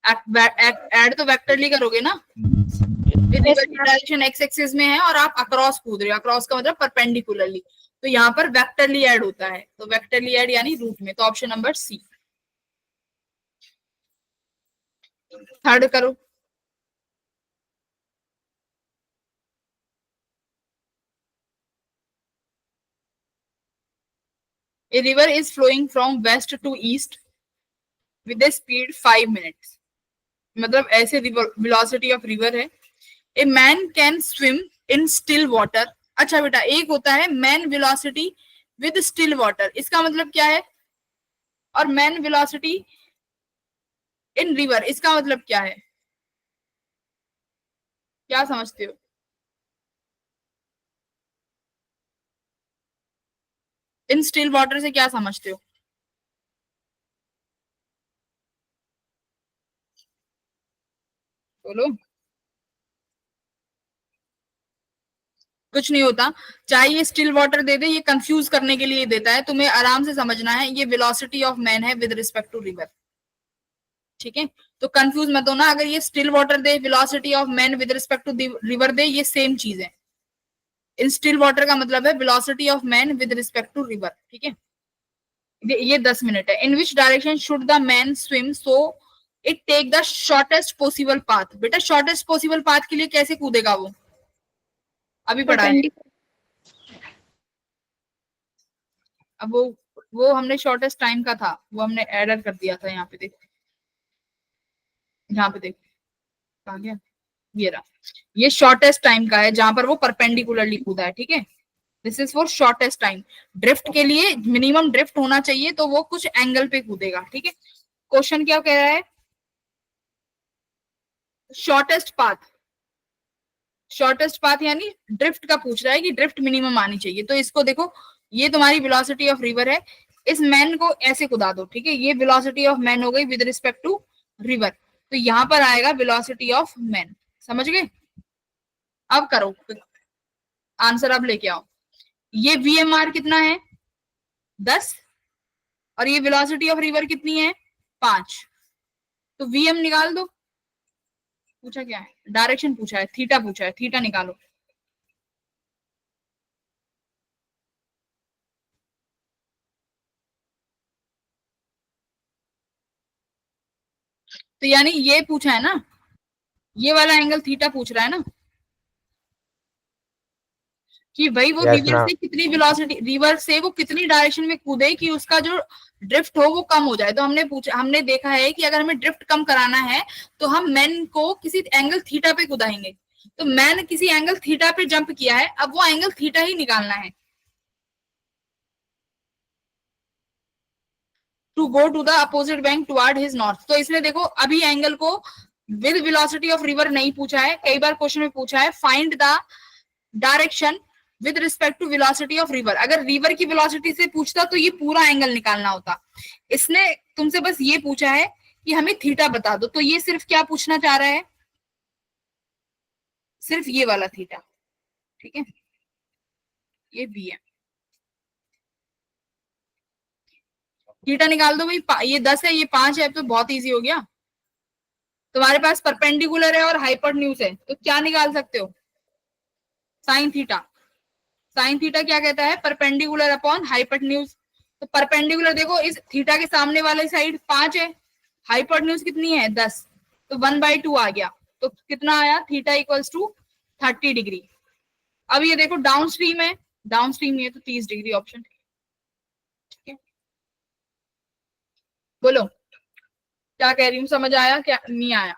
ऐड तो वेक्टरली करोगे ना, डायरेक्शन एक्स एक्सिस में है और आप अक्रॉस कूद रहे हो, अक्रॉस का मतलब परपेंडिकुलरली, तो यहाँ पर वेक्टरली ऐड होता है, तो वेक्टरली ऐड यानी रूट में, तो ऑप्शन नंबर सी। थर्ड करो। A river is flowing from west to east with a speed 5 minutes, मतलब ऐसे velocity of river है। A man can swim in still water। अच्छा बेटा, एक होता है man velocity with still water, इसका मतलब क्या है? और man velocity in river, इसका मतलब क्या है? क्या समझते हो? इन स्टिल वाटर से क्या समझते हो? बोलो। कुछ नहीं होता, चाहे ये स्टिल वाटर दे दे, ये कंफ्यूज करने के लिए देता है, तुम्हें आराम से समझना है। ये वेलोसिटी ऑफ मैन है विद रिस्पेक्ट टू रिवर, ठीक है? तो कंफ्यूज मत होना, अगर ये स्टिल वाटर दे, velocity of man with respect to river दे, ये सेम चीज है। इन स्टिल वाटर का मतलब है velocity of man with respect to river, ठीक है? ये 10 मिनट है। In which direction should the man swim so it take the shortest possible path. बेटा शॉर्टेस्ट पॉसिबल पाथ के लिए कैसे कूदेगा वो? अभी पढ़ा है। अब वो हमने शॉर्टेस्ट टाइम का था, वो हमने एडर कर दिया था। यहाँ पे देख, यहाँ पे देख, कहाँ गया? ये रहा, ये शॉर्टेस्ट टाइम का है जहां पर वो परपेंडिकुलरली कूदा है, ठीक है? This is for shortest time. Drift के लिए मिनिमम ड्रिफ्ट होना चाहिए, तो वो कुछ एंगल पे कूदेगा, ठीक है? क्वेश्चन क्या कह रहा है? शॉर्टेस्ट पाथ, शॉर्टेस्ट पाथ यानी ड्रिफ्ट का पूछ रहा है कि ड्रिफ्ट मिनिमम आनी चाहिए। तो इसको देखो, ये तुम्हारी वेलोसिटी ऑफ रिवर है, इस मैन को ऐसे कुदा दो, ठीक है? ये वेलोसिटी ऑफ मैन हो गई विद रिस्पेक्ट टू रिवर, तो यहां पर आएगा वेलोसिटी ऑफ मैन। समझ गए? अब करो आंसर, अब लेके आओ। ये VMR कितना है? 10, और ये वेलोसिटी ऑफ रिवर कितनी है? 5, तो VM निकाल दो। पूछा क्या है? डायरेक्शन पूछा है, थीटा पूछा है, थीटा निकालो। तो यानी ये पूछा है ना, ये वाला एंगल थीटा पूछ रहा है ना, कि भाई वो Yes, रिवर ma'am. से कितनी वेलोसिटी, रिवर से वो कितनी डायरेक्शन में कूदे कि उसका जो ड्रिफ्ट हो वो कम हो जाए। तो हमने देखा है कि अगर हमें ड्रिफ्ट कम कराना है तो हम मैन को किसी एंगल थीटा पे कूदाएंगे। तो मैन किसी एंगल थीटा पे जंप किया है, अब वो एंगल थीटा ही निकालना है to go to the opposite bank toward his north. तो इसने देखो अभी एंगल को विद वेलोसिटी ऑफ रिवर नहीं पूछा है, कई बार क्वेश्चन में पूछा है find the direction with respect to velocity of river. अगर रिवर की वेलोसिटी से पूछता तो ये पूरा एंगल निकालना होता। इसने तुमसे बस ये पूछा है कि हमें थीटा बता दो, तो ये सिर्फ क्या पूछना चाह रहा है? सिर्फ ये वाला थीटा, ठीक है? ये बी है, थीटा निकाल दो भाई। ये 10 है, ये 5 है, तो बहुत इजी हो गया। तुम्हारे पास परपेंडिकुलर है और हाइपोटेन्यूज है, तो क्या निकाल सकते हो? Sine theta. साइन थीटा क्या कहता है? Perpendicular upon hypotenuse. तो परपेंडिकुलर देखो, इस थीटा के सामने वाले साइड 5 है, हाइपोटेन्यूज कितनी है? 10, तो 1/2 आ गया। तो तो कितना आया, थीटा इक्वल्स टू 30 डिग्री। अब ये देखो डाउन स्ट्रीम है, डाउन स्ट्रीम ये तो 30 डिग्री ऑप्शन, ठीक है। बोलो क्या कह रही हूँ, समझ आया क्या नहीं आया?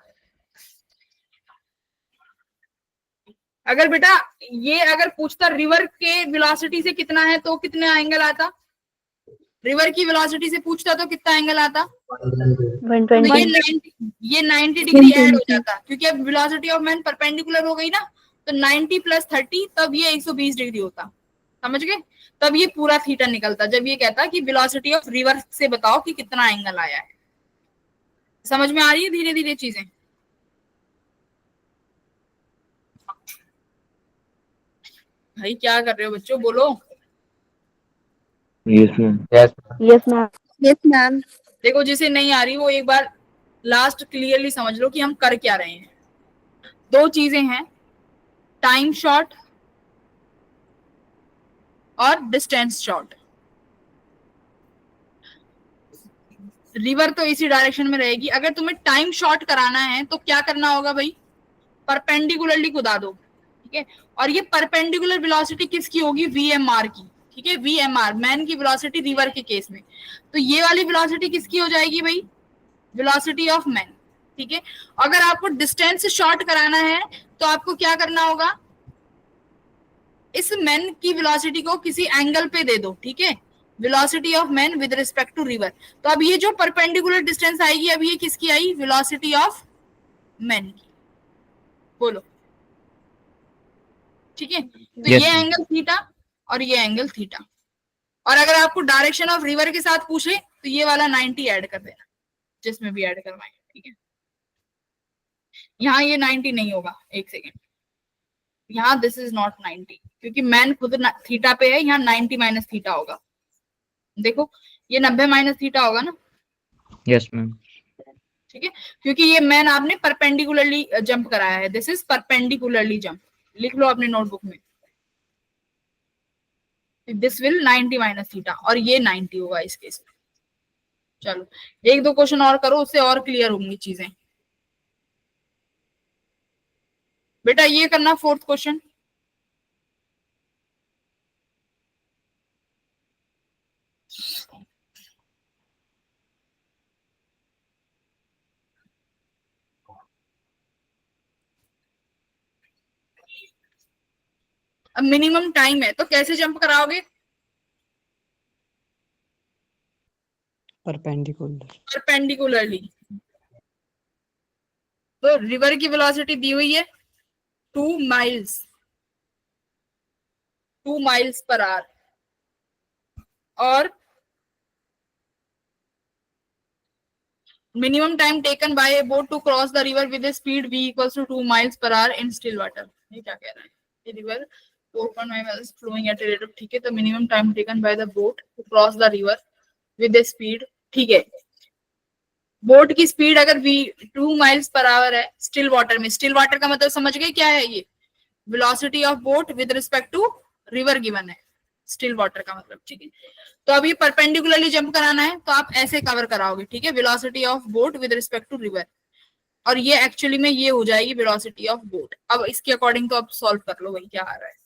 अगर बेटा ये अगर पूछता रिवर के वेलोसिटी से कितना है तो कितना एंगल आता, रिवर की वेलोसिटी से पूछता तो कितना एंगल आता, तो ये 90 डिग्री ऐड हो जाता, क्योंकि अब वेलोसिटी ऑफ मैन परपेंडिकुलर हो गई ना, तो 90 प्लस 30 तब ये 120 डिग्री होता, समझ गए? तब ये पूरा थीटा निकलता जब ये कहता कि वेलोसिटी ऑफ रिवर से बताओ कि कितना एंगल आया है। समझ में आ रही है धीरे धीरे चीजें? भाई क्या कर रहे हो बच्चों, बोलो। Yes, ma'am. Yes yes ma'am. देखो जिसे नहीं आ रही वो एक बार लास्ट क्लियरली समझ लो कि हम कर क्या रहे हैं। दो चीजें हैं, टाइम शॉर्ट और डिस्टेंस शॉर्ट। रिवर तो इसी डायरेक्शन में रहेगी। अगर तुम्हें टाइम शॉर्ट कराना है तो क्या करना होगा भाई, परपेंडिकुलरली कुदा दो, ठीक है। और ये परपेंडिकुलर वेलोसिटी किसकी होगी, वीएमआर की, ठीक है। वीएमआर मैन की वेलोसिटी रिवर के केस में, तो ये वाली वेलोसिटी किसकी हो जाएगी भाई, वेलोसिटी ऑफ मैन, ठीक है। अगर आपको डिस्टेंस शॉर्ट कराना है तो आपको क्या करना होगा, इस मैन की वेलोसिटी को किसी एंगल पे दे दो, ठीक है, velocity of man with respect to river. तो अब ये जो परपेंडिकुलर डिस्टेंस आएगी, अब ये किसकी आई, वेलोसिटी ऑफ मैन की, बोलो, ठीक है। तो Yes, ये ma'am. एंगल थीटा और ये एंगल थीटा। और अगर आपको डायरेक्शन ऑफ रिवर के साथ पूछे तो ये वाला 90 ऐड कर देना, जिसमें भी ऐड करवाएं, ठीक है। यहाँ ये 90 नहीं होगा, एक सेकेंड, यहाँ दिस इज नॉट 90 क्योंकि मैन खुद थीटा पे है, यहाँ 90 माइनस थीटा होगा। देखो ये 90 माइनस थीटा होगा ना, Yes, ma'am. ठीक है, क्योंकि ये मैन आपने परपेंडिकुलरली जंप कराया है, दिस इज परपेंडिकुलरली जंप, लिख लो अपने नोटबुक में, दिस विल 90 माइनस थीटा, और ये 90 होगा इस केस में। चलो एक दो क्वेश्चन और करो, उससे और क्लियर होंगी चीजें। बेटा ये करना फोर्थ क्वेश्चन, अब मिनिमम टाइम है तो कैसे जंप कराओगे, परपेंडिकुलरली। तो रिवर की वेलोसिटी दी हुई है 2 माइल्स पर आवर, और minimum time taken by a boat to cross the river with speed v equals to 2 miles per hour in still water. ये क्या कह रहा है, ये river 4.5 miles flowing at a rate of, ठीक है। तो minimum time taken by the boat to cross the river with a speed, ठीक है। बोट की स्पीड अगर v 2 माइल्स पर आवर है स्टिल वाटर में, स्टिल वाटर का मतलब समझ गए क्या है, ये velocity of boat with respect to river given है, स्टिल वाटर का मतलब, ठीक है। तो अब ये परपेंडिकुलरली जंप कराना है तो आप ऐसे कवर कराओगे, ठीक है, velocity of boat with respect to river, और ये एक्चुअली में ये हो जाएगी वेलोसिटी ऑफ बोट। अब इसके अकॉर्डिंग तो आप सॉल्व कर लो भाई क्या आ रहा है।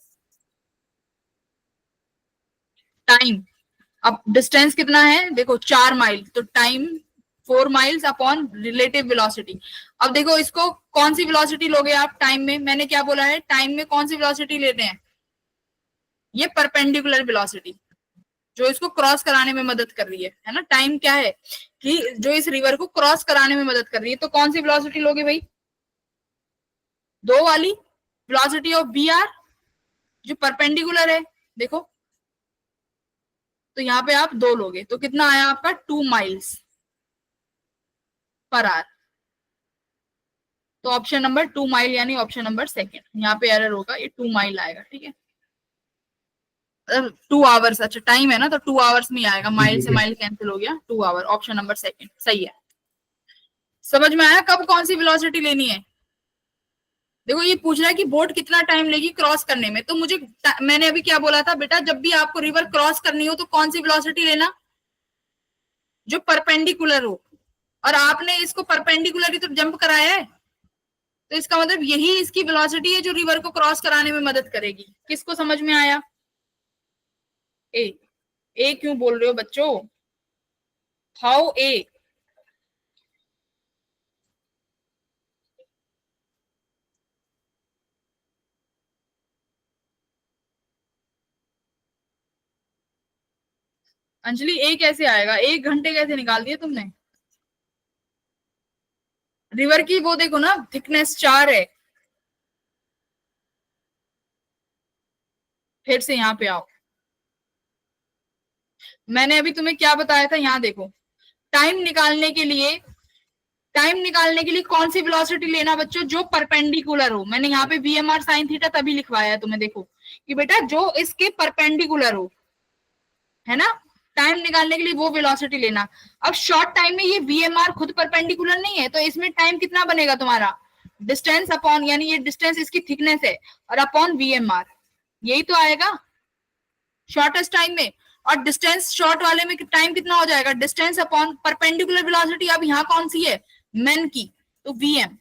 टाइम, अब डिस्टेंस कितना है देखो 4 माइल, तो time 4 miles upon relative velocity. अब देखो इसको कौन सी वेलोसिटी लोगे आप टाइम में, मैंने क्या बोला है, टाइम में कौन सी वेलोसिटी लेते हैं, ये परपेंडिकुलर वेलोसिटी जो इसको क्रॉस कराने में मदद कर रही है ना। टाइम क्या है कि जो इस रिवर को क्रॉस कराने में मदद कर रही है, तो कौन सी वेलोसिटी लोगे भाई, 2 वाली वेलोसिटी ऑफ बी आर जो परपेंडिकुलर है, देखो तो यहाँ पे आप 2 लोगे, तो कितना आया आपका 2 माइल्स पर आवर। तो ऑप्शन नंबर 2 माइल यानी ऑप्शन नंबर सेकंड, यहाँ पे एरर होगा, ये 2 माइल आएगा, ठीक है। 2 आवर्स, अच्छा टाइम है ना तो 2 आवर्स में आएगा, माइल से माइल कैंसिल हो गया, 2 आवर, ऑप्शन नंबर सेकंड सही है। समझ में आया कब कौन सी वेलोसिटी लेनी है। देखो ये पूछ रहा है कि बोट कितना टाइम लेगी क्रॉस करने में, तो मुझे मैंने अभी क्या बोला था बेटा, जब भी आपको रिवर क्रॉस करनी हो तो कौन सी वेलोसिटी लेना, जो परपेंडिकुलर हो, और आपने इसको परपेंडिकुलर ही तो जंप कराया है, तो इसका मतलब यही इसकी वेलोसिटी है जो रिवर को क्रॉस कराने में मदद करेगी। किसको समझ में आया? ए क्यों बोल रहे हो बच्चों? How a? अंजलि ए कैसे आएगा? 1 घंटे कैसे निकाल दिए तुमने? रिवर की वो देखो ना, थिकनेस 4 है। फिर से यहाँ पे आओ, मैंने अभी तुम्हें क्या बताया था, यहाँ देखो। टाइम निकालने के लिए कौन सी वेलोसिटी लेना बच्चों? जो परपेंडिकुलर हो। मैंने यहाँ पे VMR sin थीटा तभी लिखवाया है तुम्हें, देखो कि बेटा जो इसके परपेंडिकुलर हो, है ना। टाइम निकालने के लिए वो वेलोसिटी लेना। अब शॉर्ट टाइम में ये VMR खुद परपेंडिकुलर नहीं है, तो इसमें टाइम कितना बनेगा तुम्हारा? डिस्टेंस अपॉन, यानी ये डिस्टेंस इसकी थिकनेस है, और अपॉन VMR, यही तो आएगा शॉर्टेस्ट टाइम में। और डिस्टेंस शॉर्ट वाले में टाइम कितना हो जाएगा? Distance upon perpendicular velocity. अब यहाँ कौन सी है? मेन की, तो VM।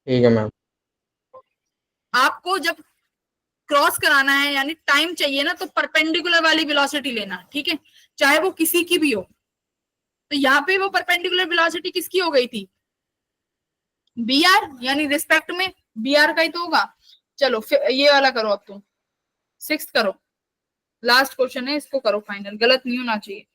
ठीक है मैम। आपको जब क्रॉस कराना है यानी टाइम चाहिए ना, तो परपेंडिकुलर वाली वेलोसिटी लेना, ठीक है, चाहे वो किसी की भी हो। तो यहाँ पे वो परपेंडिकुलर वेलोसिटी किसकी हो गई थी? BR, यानी रिस्पेक्ट में BR का ही तो होगा। चलो फिर ये वाला करो, अब तुम 6th करो, लास्ट क्वेश्चन है, इसको करो फाइनल, गलत नहीं होना चाहिए।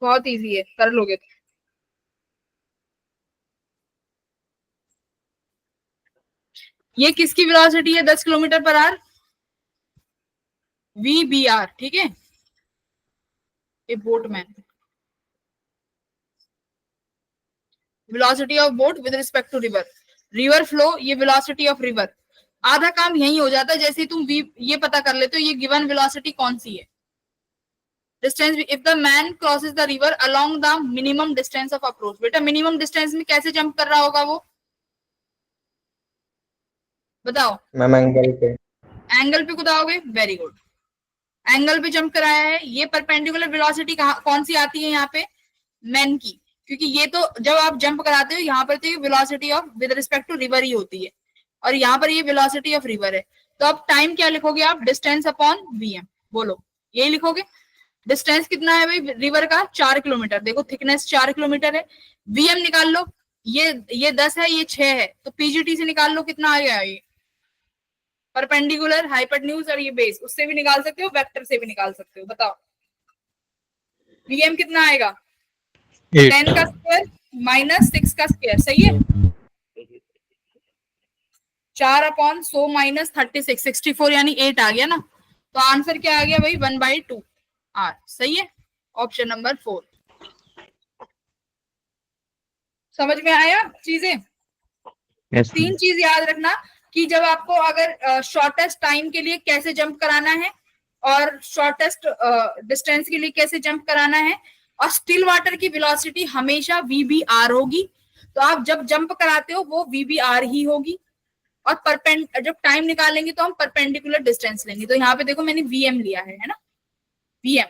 बहुत इजी है, कर लोगे तो। ये किसकी वेलोसिटी है 10 किलोमीटर पर आवर? VBR, ठीक है। ये boatman, velocity of boat with respect to river. River flow, ये वेलोसिटी ऑफ रिवर। आधा काम यही हो जाता है, जैसे तुम ये पता कर लेते हो ये गिवन वेलोसिटी कौन सी है। Distance, if the man crosses the river along the minimum distance of approach. बेटा मिनिमम डिस्टेंस में कैसे जंप कर रहा होगा वो, बताओ? मैम एंगल पे। एंगल पे कूदाओगे, वेरी गुड, एंगल पे जंप कराया है। ये परपेंडिकुलर वेलोसिटी कौन सी आती है यहाँ पे? मैन की, क्योंकि ये तो जब आप जंप कराते हो यहाँ पर तो ये velocity of with respect to river ही होती है, और यहाँ पर ये वेलोसिटी ऑफ रिवर है। तो अब टाइम क्या लिखोगे आप? डिस्टेंस अपॉन VM, बोलो यही लिखोगे। डिस्टेंस कितना है भाई रिवर का? 4 किलोमीटर। देखो थिकनेस 4 किलोमीटर है। VM निकाल लो, ये 10 है, ये 6 है, तो PGT से निकाल लो कितना आ गया। ये परपेंडिकुलर, हाइपोटेन्यूज और ये बेस, उससे भी निकाल सकते हो, वेक्टर से भी निकाल सकते हो। बताओ VM कितना आएगा? 10 का स्क्वायर माइनस 6 का स्क्वायर, सही है। 4/100 माइनस 36, 64 यानी 8 आ गया ना। तो आंसर क्या आ गया भाई? 1/2 R, सही है। Option number 4। समझ में आया चीजें? Yes, 3 चीज याद रखना कि जब आपको अगर शॉर्टेस्ट टाइम के लिए कैसे जंप कराना है, और शॉर्टेस्ट डिस्टेंस के लिए कैसे जंप कराना है, और स्टिल वाटर की वेलोसिटी हमेशा VBR होगी। तो आप जब जंप कराते हो वो VBR ही होगी। और जब टाइम निकालेंगे तो हम परपेंडिकुलर डिस्टेंस लेंगे। तो यहाँ पे देखो मैंने VM लिया है ना, VM,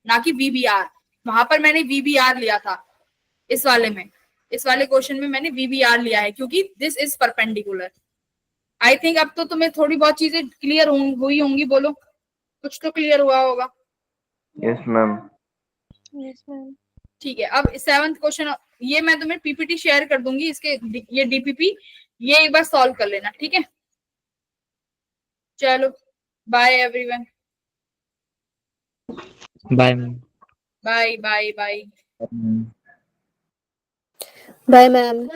ना कि VBR। वहां पर मैंने VBR लिया था, इस वाले क्वेश्चन में मैंने VBR लिया है, क्योंकि this is perpendicular. I think अब तो तुम्हें थोड़ी बहुत चीजें क्लियर हुई होंगी, बोलो कुछ तो क्लियर हुआ होगा। yes, ma'am. Yes, ma'am. ठीक है, अब 7th क्वेश्चन, ये मैं तुम्हें PPT शेयर कर दूंगी, इसके ये DPP, ये एक बार सॉल्व कर लेना, ठीक है। चलो bye everyone, bye ma'am. Bye bye bye. Bye, ma'am.